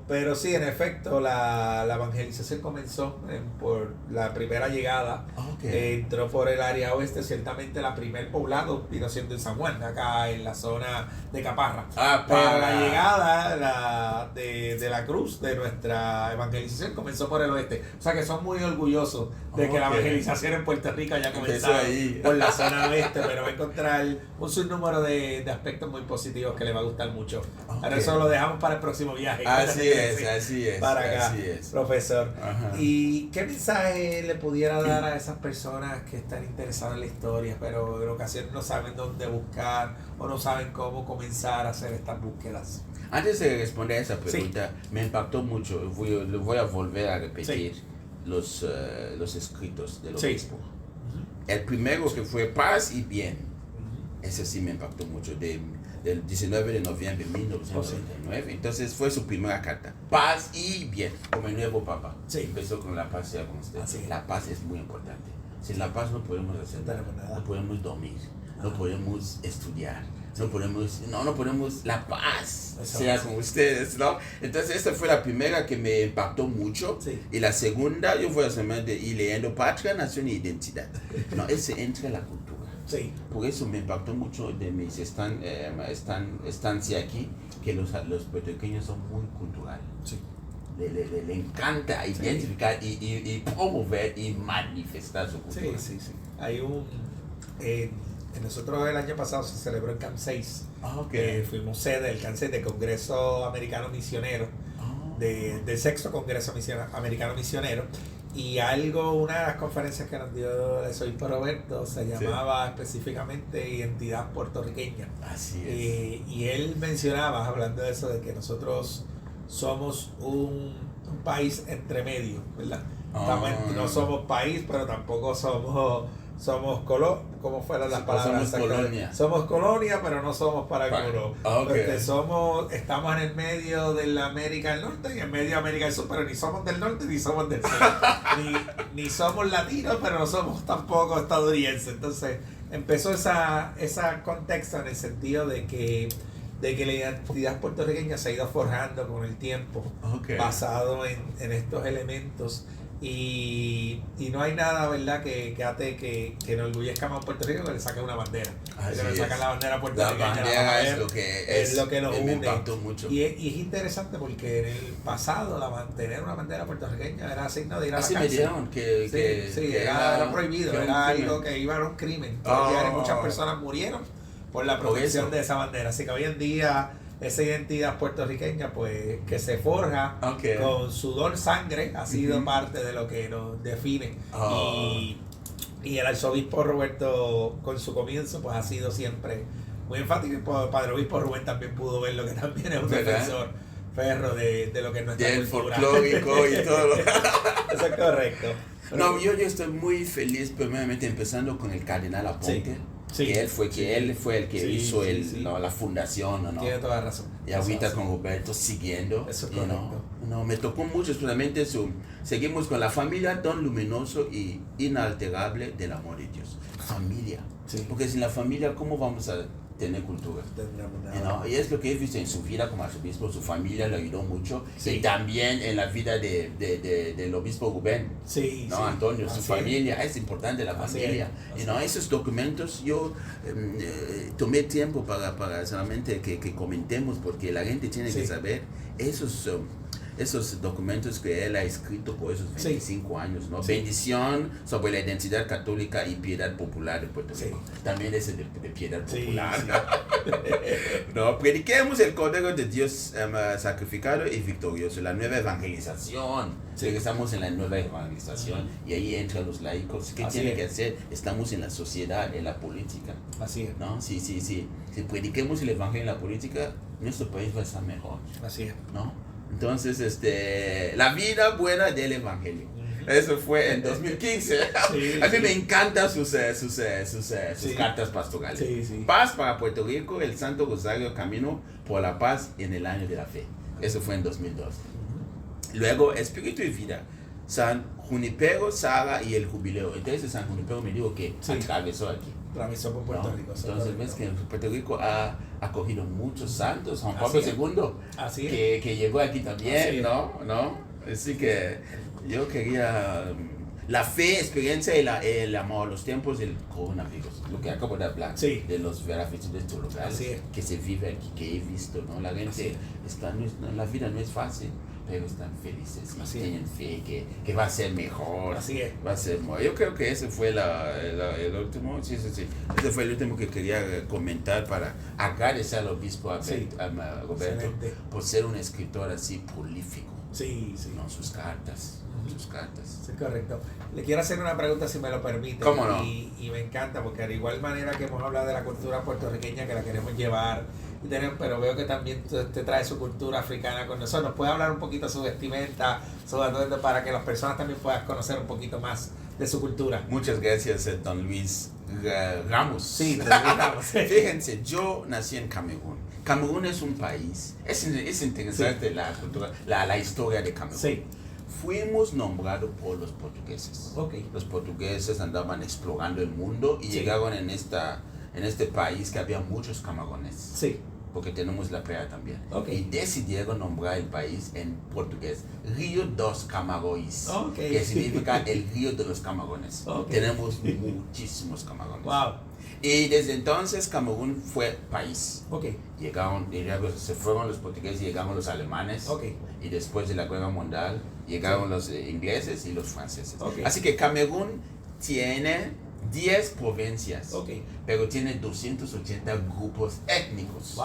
Pero sí, en efecto, la evangelización comenzó por la primera llegada. Entró por el área oeste, ciertamente la primer poblado vino siendo en San Juan, acá en la zona de Caparra. Pero la llegada de la cruz, de nuestra evangelización, comenzó por el oeste. O sea que son muy orgullosos de que la evangelización en Puerto Rico haya comenzado por la zona oeste, pero va a encontrar un sinnúmero de aspectos muy positivos que le va a gustar mucho. Ahora eso lo dejamos para el próximo viaje. Así es. Para acá, profesor. ¿Y qué mensaje le pudiera dar a esas personas que están interesadas en la historia, pero en ocasiones no saben dónde buscar o no saben cómo comenzar a hacer estas búsquedas? Antes de responder a esa pregunta, me impactó mucho, lo voy a volver a repetir, los escritos del obispo. El primero, que fue Paz y Bien, ese sí me impactó mucho, del 19 de noviembre de 1999. Entonces fue su primera carta, Paz y Bien, como el nuevo Papa. Empezó con la paz, sea con usted. La paz es muy importante. Sin la paz no podemos hacer nada, no podemos dormir, no podemos estudiar. No ponemos la paz, sea con ustedes, ¿no? Entonces esta fue la primera que me impactó mucho. Y la segunda, yo voy a hacer ir leyendo Patria, Nación e Identidad. No, ese entra en la cultura. Por eso me impactó mucho de mis estancia aquí, que los puertorriqueños son muy culturales. Le encanta identificar y promover y manifestar su cultura. Hay nosotros el año pasado se celebró el CAM 6. Fuimos sede del CAM 6 del Congreso Americano Misionero, del sexto Congreso Americano Misionero. Y una de las conferencias que nos dio el arzobispo Roberto se llamaba específicamente Identidad Puertorriqueña. Así es. Y él mencionaba, hablando de eso, de que nosotros somos un país entre medio, ¿verdad? No somos país, pero tampoco somos ¿cómo fueron las palabras? Somos colonia. Somos colonia, pero no somos para Europa. Okay. Estamos en el medio de la América del Norte y en medio de América del Sur, pero ni somos del norte ni somos del sur. ni somos latinos, pero no somos tampoco estadounidenses. Entonces empezó esa contexto en el sentido de que la identidad puertorriqueña se ha ido forjando con el tiempo, basado en estos elementos. Y no hay nada, ¿verdad?, que enorgullezca más a Puerto Rico que le saque una bandera. Que le sacan la bandera puertorriqueña. La bandera es lo que nos une. Me impactó mucho. Y es interesante porque en el pasado tener una bandera puertorriqueña era signo de ir a la cárcel. Me dijeron que era prohibido, era algo que iba a un crimen. Muchas personas murieron por la protección de esa bandera. Así que hoy en día esa identidad puertorriqueña, pues, que se forja con sudor, sangre, ha sido parte de lo que nos define. Y el arzobispo Roberto, con su comienzo, pues ha sido siempre muy enfático. Y el padre obispo Rubén también pudo ver lo que también es un defensor ferro de lo que es nuestra del cultura. folclórico y todo. Eso es correcto. No, yo estoy muy feliz, primeramente empezando con el cardenal Aponte. Sí, que él fue el que hizo la fundación, ¿no? Tiene toda razón. Y ahorita con Roberto siguiendo. Eso es correcto. No, me tocó mucho, especialmente seguimos con la familia tan luminoso y inalterable del amor de Dios. Familia. Sí. Porque sin la familia, ¿cómo vamos a tener cultura? Y es lo que he visto en su vida como arzobispo, su familia le ayudó mucho. Y también en la vida del obispo Rubén, Antonio, su familia. Es importante la familia. Esos documentos yo tomé tiempo para solamente que comentemos, porque la gente tiene que saber esos documentos que él ha escrito por esos 25 años, ¿no? Bendición sobre la identidad católica y piedad popular de Puerto Rico. También ese de piedad popular. No, prediquemos el Cordero de Dios sacrificado y victorioso, la nueva evangelización. Estamos en la nueva evangelización y ahí entran los laicos. ¿Qué tiene que hacer? Estamos en la sociedad, en la política. Así es. ¿No? Si prediquemos el evangelio en la política, nuestro país va a estar mejor. Así es. ¿No? Entonces, la vida buena del evangelio. Eso fue en 2015. A mí me encantan sus cartas pastorales. Paz para Puerto Rico, el Santo Rosario, Camino por la Paz en el año de la fe. Eso fue en 2002. Luego, Espíritu y Vida, San Junipero, Sara y el Jubileo. Entonces, San Junipero me dijo que atravesó aquí. Atravesó por Puerto Rico. Entonces, ves que Puerto Rico ha acogido muchos santos. Juan Pablo II, que llegó aquí también, ¿no? Así que yo quería la fe, experiencia y el amor, los tiempos del coronavirus, lo que acabo de hablar, de los vicisitudes locales que se vive aquí, que he visto, ¿no? La gente la vida no es fácil, pero están felices y tienen fe que va a ser mejor. Va a ser mejor. Yo creo que ese fue el último. Ese fue el último que quería comentar para agradecer al obispo Roberto por ser un escritor así prolífico. ¿No? Sus cartas. Sí, correcto. Le quiero hacer una pregunta, si me lo permite. ¿Cómo no? Y me encanta, porque de igual manera que hemos hablado de la cultura puertorriqueña, que la queremos llevar, pero veo que también usted trae su cultura africana con nosotros. ¿Nos puede hablar un poquito de su vestimenta, su atuendo, para que las personas también puedan conocer un poquito más de su cultura? Muchas gracias, don Luis Ramos. Sí, don Luis Ramos. Fíjense, yo nací en Camerún. Camerún es un país, es interesante la cultura, la historia de Camerún. Fuimos nombrados por los portugueses. Los portugueses andaban explorando el mundo y llegaron en este país que había muchos camarones. Porque tenemos la playa también. Y decidieron nombrar el país en portugués Río dos Camarões, que significa el río de los camarones. Tenemos muchísimos camarones. Y desde entonces Camerún fue país. Se fueron los portugueses y llegaron los alemanes. Y después de la Guerra Mundial llegaron los ingleses y los franceses. Así que Camerún tiene 10 provincias, pero tiene 280 grupos étnicos.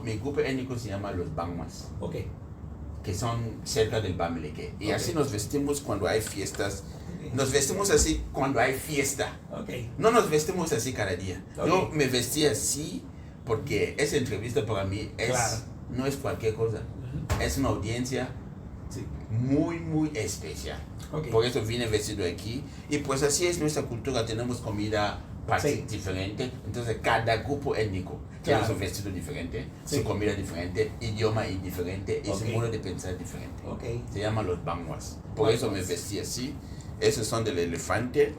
Mi grupo étnico se llama los Bangmas, que son cerca del Bamileke. Y así nos vestimos cuando hay fiestas. Nos vestimos así cuando hay fiesta. No nos vestimos así cada día. Yo me vestí así porque esa entrevista para mí no es cualquier cosa. Es una audiencia Sí. Muy, muy especial. Okay. Por eso vine vestido aquí. Y pues así es nuestra cultura. Tenemos comida diferente. Entonces cada grupo étnico tiene su vestido diferente, su comida diferente, idioma diferente y su modo de pensar diferente. Se llaman los banguas. Por eso me vestí así. Esos son del elefante.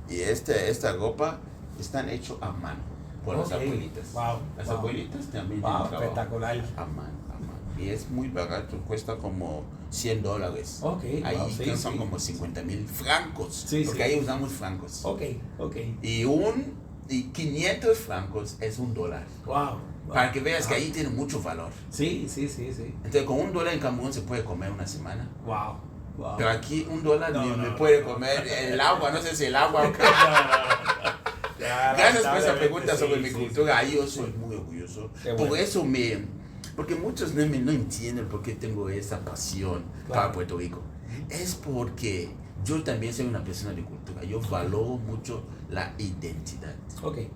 Y esta ropa están hechos a mano por las abuelitas. Las abuelitas también tienen trabajo espectacular. a mano. Y es muy barato, cuesta como $100. Ahí son como 50,000 francos, porque ahí usamos francos. Y 500 francos es $1. Para que veas que ahí tiene mucho valor. Sí. Entonces con $1 en Camerún se puede comer una semana. Wow. Pero aquí $1 me puede comer el agua, no sé si el agua. Gracias por esa pregunta sobre mi cultura. Ahí yo soy muy orgulloso. Por eso porque muchos no entienden por qué tengo esa pasión para Puerto Rico. Es porque yo también soy una persona de cultura. Yo valoro mucho la identidad.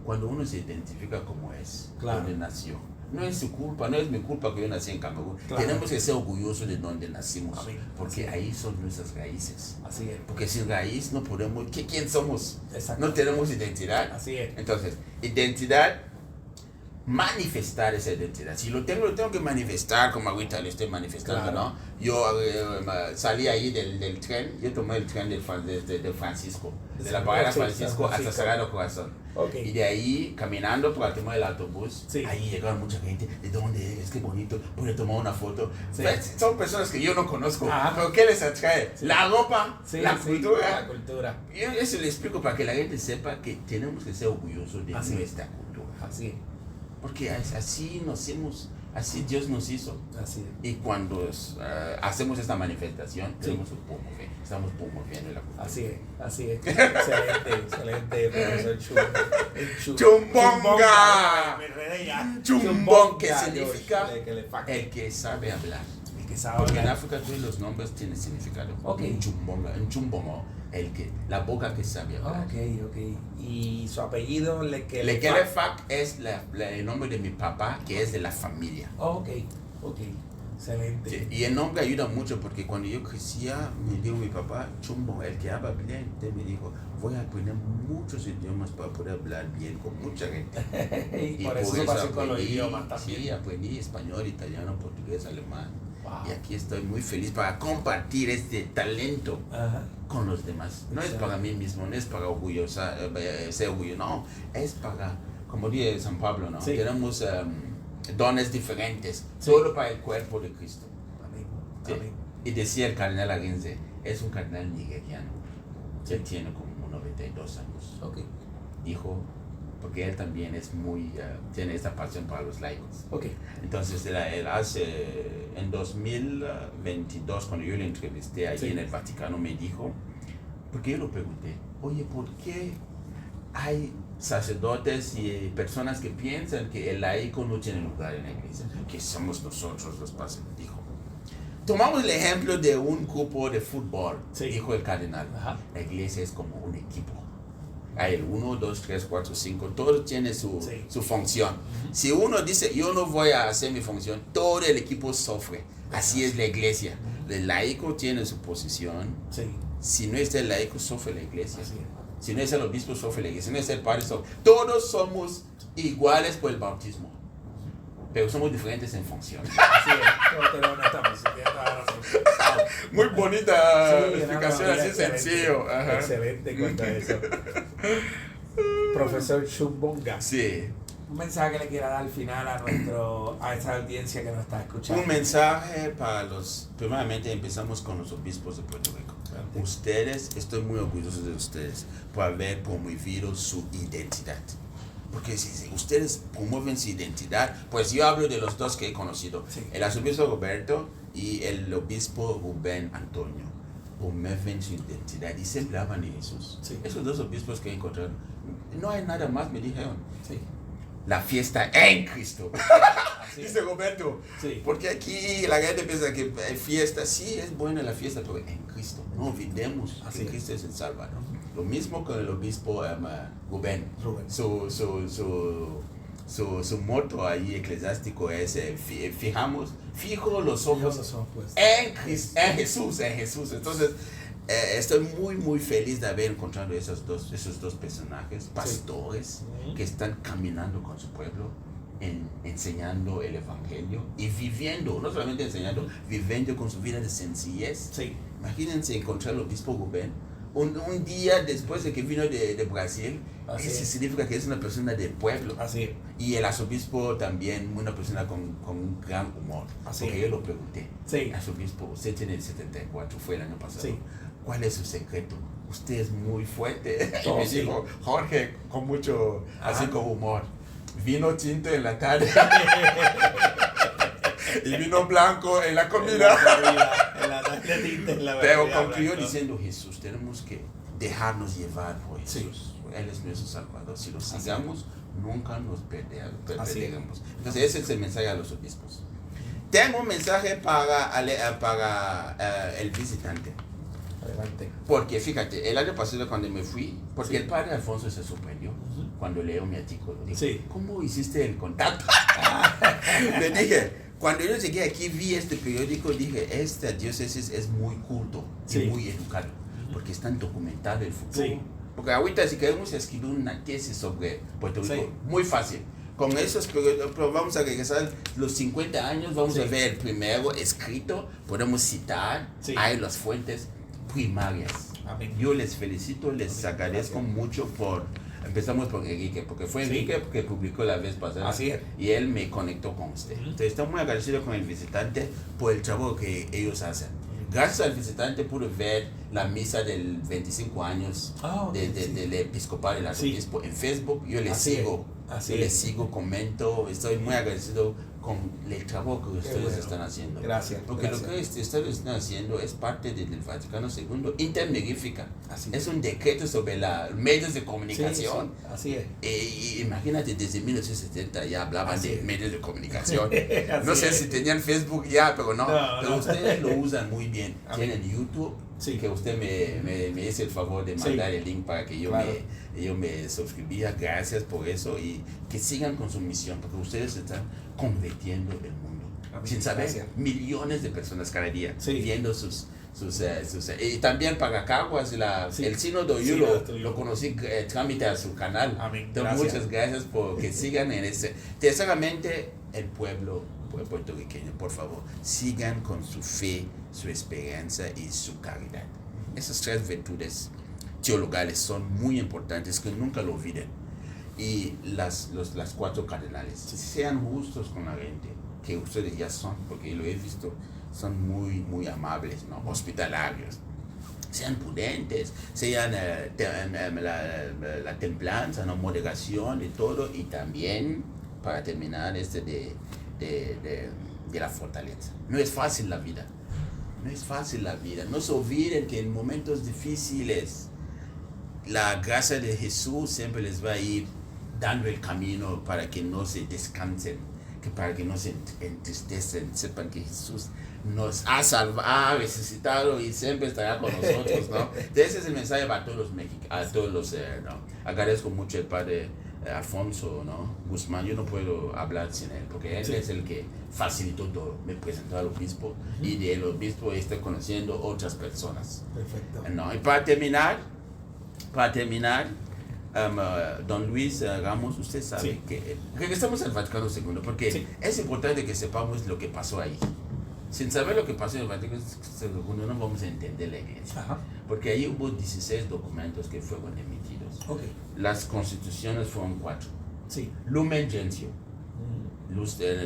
Cuando uno se identifica como es, donde nació. No es su culpa, no es mi culpa que yo nací en Camerún. Tenemos que ser orgullosos de donde nacimos, porque ahí son nuestras raíces. Así es. Porque sin raíz no podemos, ¿quién somos? Exacto. No tenemos identidad. Así es. Entonces, identidad, manifestar esa identidad. Si lo tengo que manifestar, como ahorita lo estoy manifestando, ¿no? Yo salí ahí del tren, yo tomé el tren de Francisco, de la parada Francisco hasta Sagrado Corazón. Y de ahí, caminando para tomar el autobús, ahí llegaron mucha gente. ¿De dónde eres? Qué bonito, puede tomar una foto. Son personas que yo no conozco, pero ¿qué les atrae? La ropa, la cultura. Yo eso le explico para que la gente sepa que tenemos que ser orgullosos de nuestra cultura. Así. Porque así así Dios nos hizo. Así. Y cuando hacemos esta manifestación, estamos promoviendo la cultura. Así es. Excelente, profesor Chumbonga. Chumbón, que Ya, significa George, el que sabe hablar. Porque hablar. en África todos los nombres tienen significado. Un chumbongo, la boca que sabe hablar. Y su apellido, Lekelefak es el nombre de mi papá, que es de la familia. Excelente. Sí, y el nombre ayuda mucho porque cuando yo crecía, me dijo mi papá, Chumbo, el que habla bien, entonces me dijo, voy a aprender muchos idiomas para poder hablar bien con mucha gente. y por eso pasé con los idiomas también. Sí, aprendí español, italiano, portugués, alemán. Y aquí estoy muy feliz para compartir este talento con los demás. No es para mí mismo, no es para ser orgulloso, no, es para, como dice San Pablo, ¿no? Tenemos dones diferentes, solo para el cuerpo de Cristo. Amén. Y decía el cardenal Aguinze, es un cardenal nigeriano, él tiene como 92 años. Dijo, porque él también es tiene esta pasión para los laicos. Entonces él hace, en 2022, cuando yo le entrevisté allí en el Vaticano, me dijo, porque yo lo pregunté, oye, ¿por qué hay sacerdotes y personas que piensan que el laico no tiene lugar en la iglesia? Que somos nosotros los pastores, dijo. Tomamos el ejemplo de un grupo de fútbol, dijo el cardenal. La iglesia es como un equipo. Hay el 1, 2, 3, 4, 5, todo tiene su función. Si uno dice, yo no voy a hacer mi función, todo el equipo sufre. Así es la iglesia. El laico tiene su posición. Si no es el laico, sufre la iglesia. Si no es el obispo, sufre la iglesia. Si no es el padre, sufre. Todos somos iguales por el bautismo, pero somos diferentes en función. Muy bonita explicación, así sencillo. Excelente cuenta eso. Profesor Chumbonga. Un mensaje que le quiera dar al final a esta audiencia que nos está escuchando. Un mensaje para primeramente empezamos con los obispos de Puerto Rico. Ustedes, estoy muy orgulloso de ustedes por haber promovido su identidad. Porque si ustedes promueven su identidad, pues yo hablo de los dos que he conocido, el arzobispo Roberto y el obispo Rubén Antonio, promueven su identidad y siempre hablan de Jesús. Esos dos obispos que he encontrado, no hay nada más, me dijeron. La fiesta en Cristo. Dice Roberto. Porque aquí la gente piensa que fiesta, sí es buena la fiesta, pero en Cristo. No olvidemos que Cristo es el Salvador. Lo mismo con el obispo Rubén. Su su moto ahí eclesiástico es fijo los ojos pues. en Jesús. Entonces, estoy muy, muy feliz de haber encontrado esos dos personajes, pastores, que están caminando con su pueblo, enseñando el evangelio y viviendo, no solamente enseñando, viviendo con su vida de sencillez. Sí. Imagínense encontrar al obispo Rubén un día después de que vino de Brasil. Eso significa que es una persona del pueblo. Así es. Y el arzobispo también, una persona con un gran humor. Así porque es. yo lo pregunté. Sí. Arzobispo, usted tiene el 74, fue el año pasado. Sí. ¿Cuál es su secreto? Usted es muy fuerte. Y me sí. dijo, Jorge, con mucho, así con humor. Vino tinto en la tarde. Y vino blanco en la comida. Pero concluyó diciendo, Jesús, tenemos que dejarnos llevar por Jesús. Sí. Él es nuestro Salvador. Si lo sigamos, nunca nos perderemos. Entonces ese es el mensaje a los obispos. Tengo un mensaje para el visitante. Adelante. Porque fíjate, el año pasado cuando me fui, porque el padre Alfonso se sorprendió cuando leyó mi artículo. Dijo, ¿cómo hiciste el contacto? Le dije, cuando yo llegué aquí, vi este periódico, dije, esta diócesis es muy culto y muy educado, porque están documentando el futuro. Sí. Porque ahorita si queremos escribir una tesis sobre Puerto Rico, muy fácil. Con esos, pero vamos a regresar los 50 años, vamos a ver el primero escrito, podemos citar, hay las fuentes primarias. Amén. Yo les felicito, les agradezco mucho empezamos por Enrique, porque fue Enrique que publicó la vez pasada. Así es. Y él me conectó con usted. Entonces estoy muy agradecido con el visitante por el trabajo que ellos hacen. Gracias al visitante pude ver la misa del 25 años del episcopal y el arzobispo en Facebook. Yo les sigo, comento, estoy muy agradecido con el trabajo que ustedes están haciendo. Gracias. Porque lo que ustedes están haciendo es parte del Vaticano II Intermegífica. Es un decreto sobre los medios de comunicación. Así es. Y imagínate, desde 1970 ya hablaban de medios de comunicación. No sé si tenían Facebook ya, pero pero ustedes lo usan muy bien. Tienen YouTube. Que usted me hizo el favor de mandar el link para que yo me suscribía. Gracias por eso y que sigan con su misión, porque ustedes están convirtiendo el mundo. Sin saber, millones de personas cada día viendo sus y también para Caguas, el sínodo yo lo conocí trámite a su canal. Entonces, muchas gracias por que sigan en ese. Terceramente, el pueblo puertorriqueño, por favor, sigan con su fe, su esperanza y su caridad. Esas tres virtudes teologales son muy importantes, que nunca lo olviden. Y las 4 cardenales, sean justos con la gente, que ustedes ya son, porque lo he visto, son muy, muy amables, ¿no? Hospitalarios. Sean prudentes, sean la templanza, ¿no? Moderación y todo. Y también, para terminar, de la fortaleza. No es fácil la vida. No se olviden que en momentos difíciles la gracia de Jesús siempre les va a ir dando el camino para que no se descansen, para que no se entristecen, sepan que Jesús nos ha salvado, ha resucitado y siempre estará con nosotros, ¿no? Ese es el mensaje para todos los mexicanos, ¿no? Agradezco mucho al padre Alfonso, ¿no? Guzmán. Yo no puedo hablar sin él, porque él es el que facilitó todo. Me presentó al obispo y del obispo estoy conociendo otras personas. Perfecto. ¿No? Y para terminar, don Luis Ramos, usted sabe que regresamos al Vaticano II, porque es importante que sepamos lo que pasó ahí. Sin saber lo que pasó en el Vaticano II no vamos a entender la iglesia. Porque ahí hubo 16 documentos que fueron emitidos. Las constituciones fueron 4. Lumen Gentium.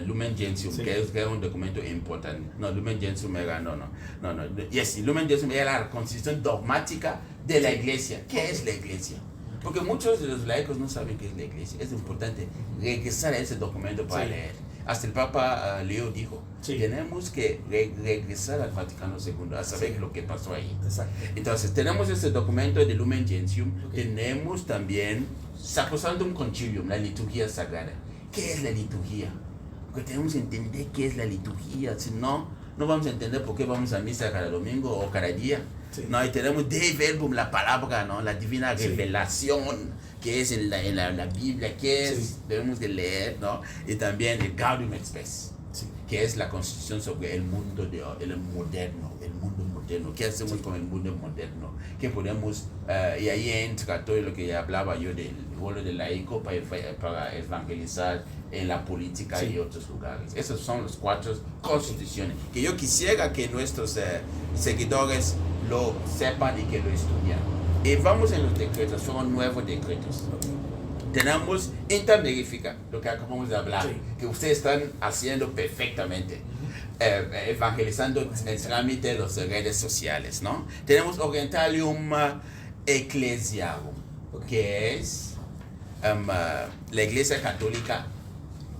Lumen Gentium, que es un documento importante. No, Lumen Gentium era, Lumen Gentium era la constitución dogmática de la iglesia. ¿Qué es la iglesia? Porque muchos de los laicos no saben qué es la iglesia. Es importante regresar a ese documento para leer. Hasta el Papa Leo dijo, tenemos que regresar al Vaticano II a saber lo que pasó ahí. Entonces, tenemos ese documento de Lumen Gentium, tenemos también Sacrosanctum Concilium, la liturgia sagrada. ¿Qué es la liturgia? Porque tenemos que entender qué es la liturgia, si no, no vamos a entender por qué vamos a misa cada domingo o cada día. Sí. No, y tenemos de verbum, la palabra, ¿no? La divina revelación que es en la Biblia, que es, debemos de leer, ¿no? Y también el Gaudium et Spes, que es la constitución sobre el mundo moderno, ¿qué hacemos con el mundo moderno? ¿Qué podemos, y ahí entra todo lo que hablaba yo del rol del laico para evangelizar en la política y otros lugares. Esas son las 4 constituciones que yo quisiera que nuestros seguidores lo sepan y que lo estudian. Y vamos en los decretos, son nuevos decretos. Tenemos intermerifica, lo que acabamos de hablar, que ustedes están haciendo perfectamente. Evangelizando el trámite de las redes sociales, ¿no? Tenemos Orientalium Ecclesiarum, que es la Iglesia Católica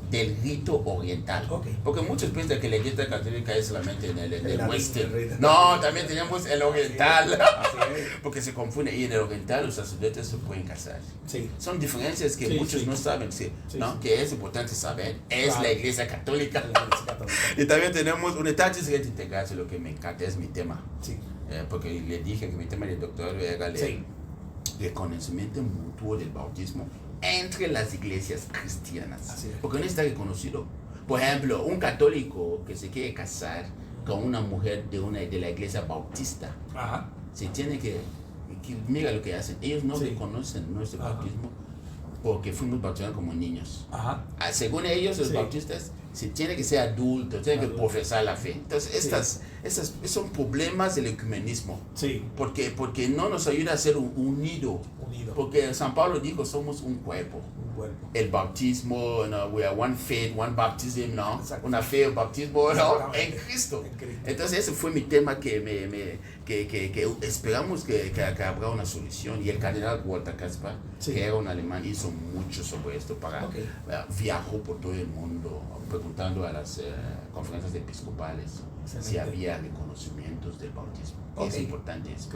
del rito oriental. Porque muchos piensan que la Iglesia Católica es solamente en el western. No, también tenemos el oriental. Porque se confunde. Y en el oriental los sacerdotes se pueden casar. Son diferencias que muchos no saben, ¿no? Que es importante saber. Es la Iglesia Católica. Y también tenemos Unitatis Reti Integratio, lo que me encanta, es mi tema. Porque le dije que mi tema de doctorado era el reconocimiento mutuo del bautismo entre las iglesias cristianas. Porque no está reconocido. Por ejemplo, un católico que se quiere casar con una mujer de la iglesia bautista, se tiene que mira lo que hacen. Ellos no reconocen nuestro bautismo porque fuimos bautizados como niños. Según ellos, los bautistas, se tiene que ser adulto, tiene que profesar la fe. Entonces, estas son problemas del ecumenismo. Porque no nos ayuda a ser unido. Porque San Pablo dijo, somos un cuerpo. El bautismo, we are one faith, one baptism, ¿no? Una fe, un bautismo, ¿no? En Cristo. Entonces ese fue mi tema que esperamos que habrá una solución. Y el cardenal Walter Kaspar, que era un alemán, hizo mucho sobre esto viajó por todo el mundo preguntando a las conferencias episcopales si había reconocimientos del bautismo. Es importante eso.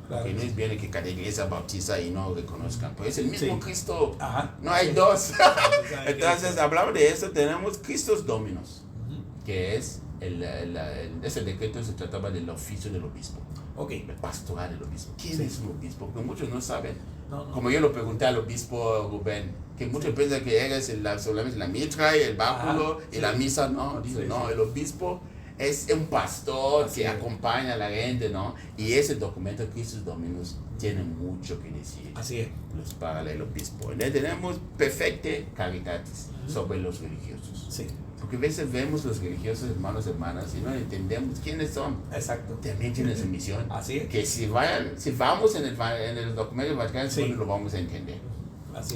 Porque no es bien que cada iglesia bautiza y no reconozcan. Pues es el mismo Cristo. No hay dos. Entonces, hablamos de eso. Tenemos Christus Dominus, que es ese decreto se trataba del oficio del obispo. El pastoral del obispo. ¿Quién es un obispo? Porque muchos no saben. Como yo lo pregunté al obispo Rubén, que muchos piensan que eres solamente la mitra y el báculo y la misa. No, dice, no, el obispo es un pastor que acompaña a la gente, ¿no? Y ese documento, Christus Dominus, tiene mucho que decir. Para el obispo. Tenemos Perfecte Caritatis sobre los religiosos. Porque a veces vemos los religiosos, hermanos y hermanas, y no entendemos quiénes son. También tienen su misión. Que si vamos en el documento Vaticano II, lo vamos a entender.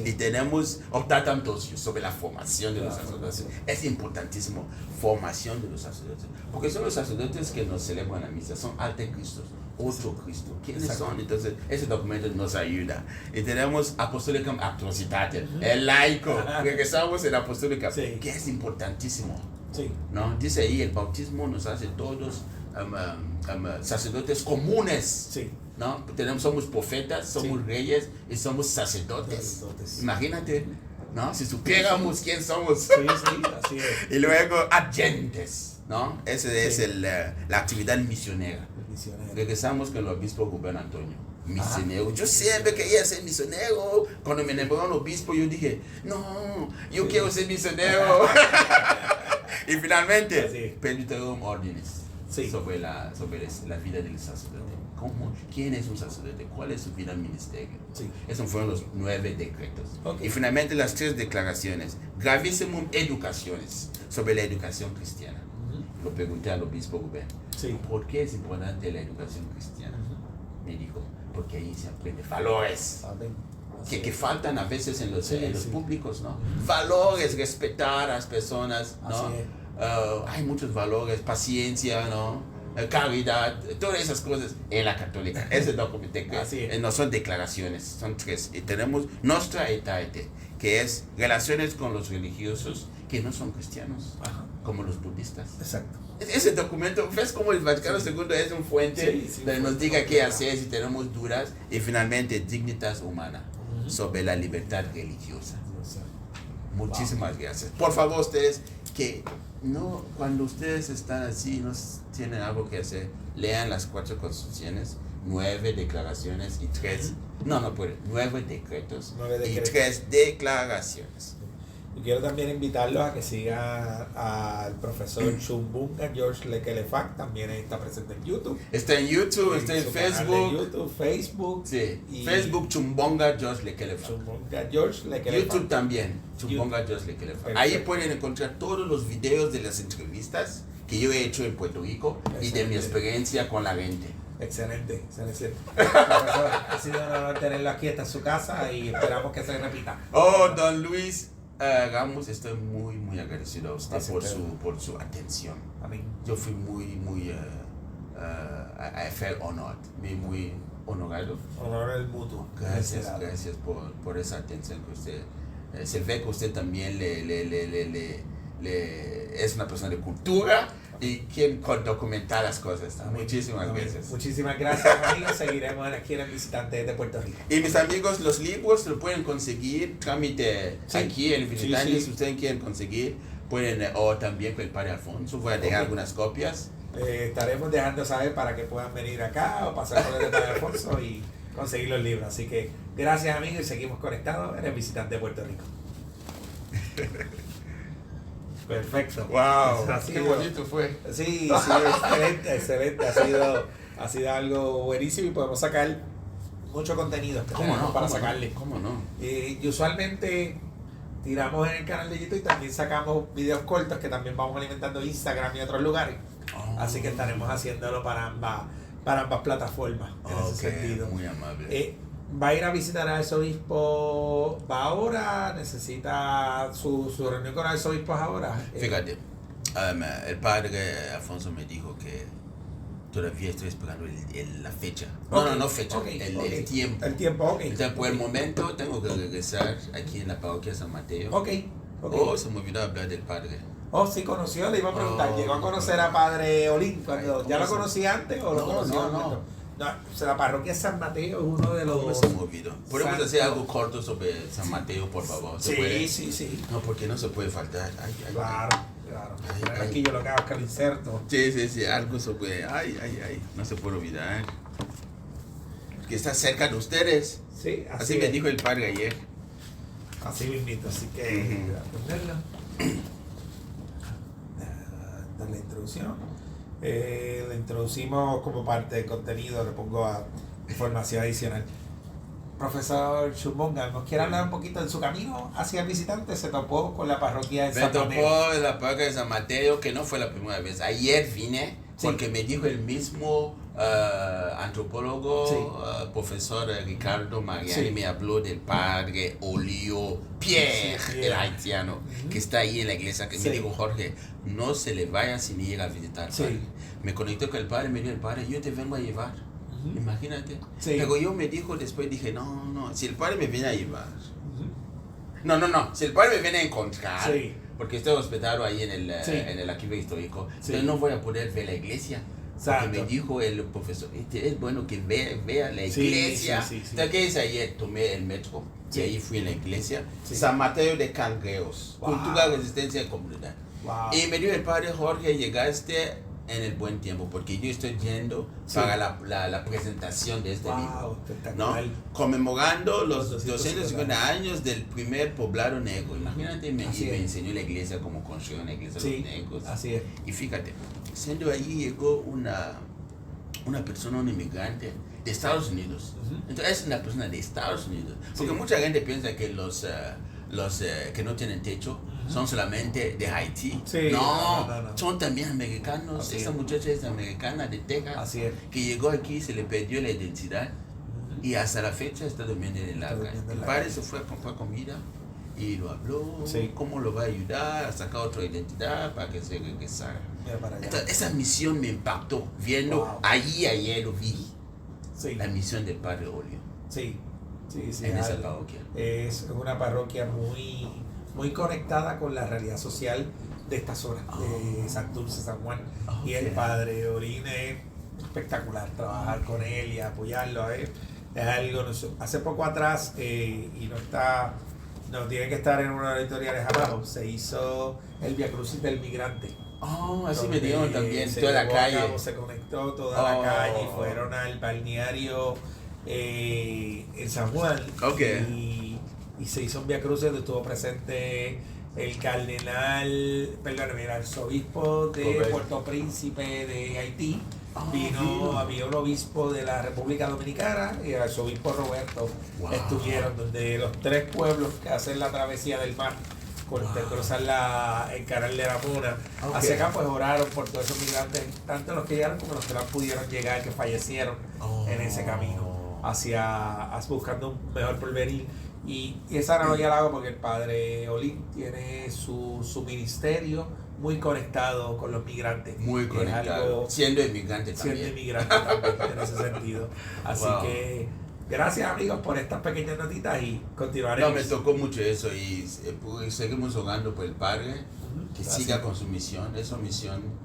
Y tenemos Optatam Dosius sobre la formación de los sacerdotes. Es importantísimo, formación de los sacerdotes. Porque son los sacerdotes que nos celebran la misa, son ante Cristo, otro Cristo. ¿Quiénes son? Entonces, ese documento nos ayuda. Y tenemos Apostolicam Actuositatem, el laico. Regresamos en Apostolicam, que es importantísimo. ¿No? Dice ahí, el bautismo nos hace todos sacerdotes comunes. ¿No? Somos profetas, somos reyes y somos sacerdotes. Imagínate, ¿no? Si supiéramos quién somos. Y luego agentes, ¿no? Esa es la actividad misionera. Regresamos con el obispo Rubén Antonio, misionero. Yo siempre quería ser misionero. Cuando me nombraron obispo, yo dije, no, yo quiero ser misionero. Y finalmente, Peniterum Ordinis, sobre la vida del sacerdote. ¿Quién es un sacerdote? ¿Cuál es su vida al ministerio? Esos fueron los 9 decretos. Y finalmente las 3 declaraciones. Gravissimum educaciones sobre la educación cristiana. Lo pregunté al obispo Rubén. ¿Por qué es importante la educación cristiana? Me dijo, porque ahí se aprende valores. Que faltan a veces en los públicos, ¿no? Valores, respetar a las personas, ¿no? Hay muchos valores, paciencia, ¿no? Caridad, todas esas cosas en la católica. Ese documento no son declaraciones, son 3. Y tenemos Nostra Aetate, que es relaciones con los religiosos que no son cristianos, como los budistas. Ese documento, ¿ves cómo el Vaticano II es un fuente donde nos diga qué hacer si tenemos dudas? Y finalmente, Dignitas Humana, sobre la libertad religiosa. Muchísimas gracias. Por favor, ustedes que no, cuando ustedes están así, no tienen algo que hacer, lean las 4 constituciones, 9 declaraciones y 3, no puede, 9 decretos y 3 declaraciones. Y quiero también invitarlos a que sigan al profesor Chumbunga George Lekelefak, también está presente en YouTube. Está en YouTube, está en Facebook. Sí, Facebook Chumbunga George Lekelefak. Chumbunga George Lekelefak. YouTube también, Chumbunga George Lekelefak. Ahí pueden encontrar todos los videos de las entrevistas que yo he hecho en Puerto Rico y de mi experiencia con la gente. Excelente. Profesor, ha sido un honor tenerlo aquí, está en su casa y esperamos que se repita. Oh, don Luis Ramos, estoy muy agradecido a usted por su atención. Amén. Yo fui I felt honored, muy honorado. Honor el mutuo. Gracias por esa atención que usted, se ve que usted también es una persona de cultura y quien documentar las cosas. Amén. Muchísimas gracias. Muchísimas gracias, amigos. Seguiremos aquí en el Visitante de Puerto Rico. Y mis amigos, los libros lo pueden conseguir, trámite aquí en el Visitante, si ustedes quieren conseguir, pueden, o también con el padre Alfonso, voy a dejar algunas copias. Estaremos dejando saber para que puedan venir acá o pasar por el padre Alfonso y conseguir los libros. Así que gracias, amigos, y seguimos conectados en el Visitante de Puerto Rico. Perfecto. Wow, qué bonito fue. Sí, excelente. Ha sido algo buenísimo y podemos sacar mucho contenido para sacarle. ¿Cómo no? Y usualmente tiramos en el canal de YouTube y también sacamos videos cortos que también vamos alimentando Instagram y otros lugares. Así que estaremos haciéndolo para ambas plataformas en ese sentido. Muy amable. ¿Va a ir a visitar al arzobispo? ¿Va ahora? ¿Necesita su reunión con arzobispos ahora? Fíjate, el padre Alfonso me dijo que todavía estoy esperando la fecha. No fecha, el tiempo. El tiempo, ok. Entonces, por el momento tengo que regresar aquí en la parroquia San Mateo. Ok. Se me olvidó hablar del padre. Sí conoció, le iba a preguntar. ¿Llegó a conocer a padre Olín? ¿Ya lo conocía antes o lo conoció? No, la parroquia San Mateo es uno de los... Se me olvidó. ¿Podemos hacer algo corto sobre San Mateo, por favor? Sí. No, porque no se puede faltar. Claro. Aquí yo lo que hago es que lo inserto. Sí, algo sobre... no se puede olvidar. Que está cerca de ustedes. Sí, así me dijo el padre ayer. Así mismito, así que... Voy a ponerlo. Esta es la introducción. La introducimos como parte del contenido, le pongo a información adicional. Profesor Chumbunga, ¿nos quiere hablar un poquito de su camino hacia el visitante? ¿Se topó con la parroquia de San Mateo? Me topó en la parroquia de San Mateo, que no fue la primera vez. Ayer vine porque me dijo el mismo antropólogo, profesor Ricardo Mariani, me habló del padre Olio Pierre, el haitiano, que está ahí en la iglesia, que me dijo: Jorge, no se le vaya sin ir a visitar. Me conecté con el padre, me dijo el padre: yo te vengo a llevar. Imagínate. Pero yo me dijo después, dije, no, si el padre me viene a llevar. No, si el padre me viene a encontrar, porque estoy hospedado ahí en el archivo histórico, entonces no voy a poder ver la iglesia. Porque me dijo el profesor, es bueno que vea la iglesia. Entonces, ¿qué hice ayer? Tomé el metro y ahí fui a la iglesia. San Mateo de Cangreos, Cultura, Resistencia y Comunidad. Y me dijo el padre: Jorge, llegaste en el buen tiempo, porque yo estoy yendo para la presentación de este libro, ¿no? Conmemorando los 250 años del primer poblado negro. Imagínate, me enseñó la iglesia cómo construir una iglesia de los negros. Así es. Y fíjate, siendo ahí llegó una persona, un inmigrante de Estados Unidos. Entonces es una persona de Estados Unidos, porque mucha gente piensa que los que no tienen techo son solamente de Haití. No, son también americanos. Esa muchacha es americana de Texas, que llegó aquí, se le perdió la identidad y hasta la fecha está durmiendo en la calle. El padre se fue a comprar comida y lo habló, cómo lo va a ayudar a sacar otra identidad para que se regresara. Entonces, esa misión me impactó, viendo ayer lo vi, la misión del padre Olio. En esa parroquia. Es una parroquia muy conectada con la realidad social de esta zona, de Santurce, San Juan. Y el padre Olín es espectacular, trabajar con él y apoyarlo. Es algo, hace poco atrás, y no está No, tiene que estar en una de las editoriales abajo. Se hizo el Via Crucis del Migrante. Oh, así me dieron también, toda la calle. Se conectó toda la calle y fueron al balneario en San Juan. Okay. Y se hizo un Via Crucis donde estuvo presente el cardenal, perdóname, el arzobispo de Puerto Príncipe de Haití. Había un obispo de la República Dominicana y el arzobispo Roberto. Estuvieron donde los tres pueblos que hacen la travesía del mar cruzar el canal de la Mona hacia acá, pues oraron por todos esos migrantes, tanto los que llegaron como los que no pudieron llegar, que fallecieron en ese camino buscando un mejor porvenir. Y esa analogía la hago porque el padre Olin tiene su ministerio muy conectado con los migrantes. Muy conectado. Siendo inmigrante también. Siendo inmigrante también en ese sentido. Así que gracias amigos por estas pequeñas notitas y continuaremos. No, me tocó mucho eso y seguimos orando por el padre que siga con su misión. Esa misión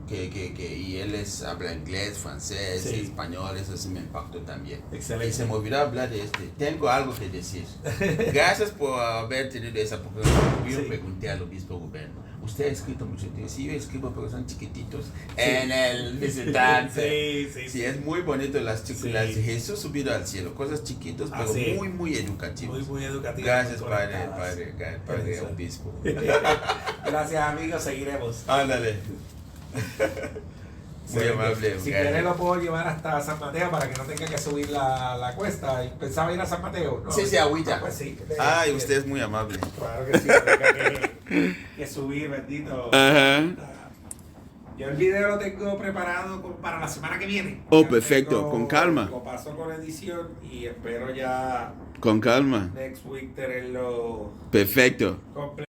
y él habla inglés, francés, español, eso sí me impactó también. Excelente. Y se me olvidó hablar de tengo algo que decir. Gracias por haber tenido esa, porque yo pregunté al obispo Gubern, ¿usted ha escrito mucho tiempo? Sí, yo escribo, pero son chiquititos en el visitante. Sí, es muy bonito las Jesús subido al cielo, cosas chiquitas, pero muy, muy educativas. Muy educativas. Gracias, padre obispo. Gracias, amigos, seguiremos. Ándale. Muy amable. Si quieres lo puedo llevar hasta San Mateo para que no tenga que subir la cuesta. Pensaba ir a San Mateo, ¿no? Sí, agüita. Pues sí. Ay, usted es muy amable. Claro que sí, tenga que subir, bendito. Yo el video lo tengo preparado para la semana que viene. Oh, perfecto, con calma. Lo paso con edición y espero ya con calma next week tenerlo perfecto. completo.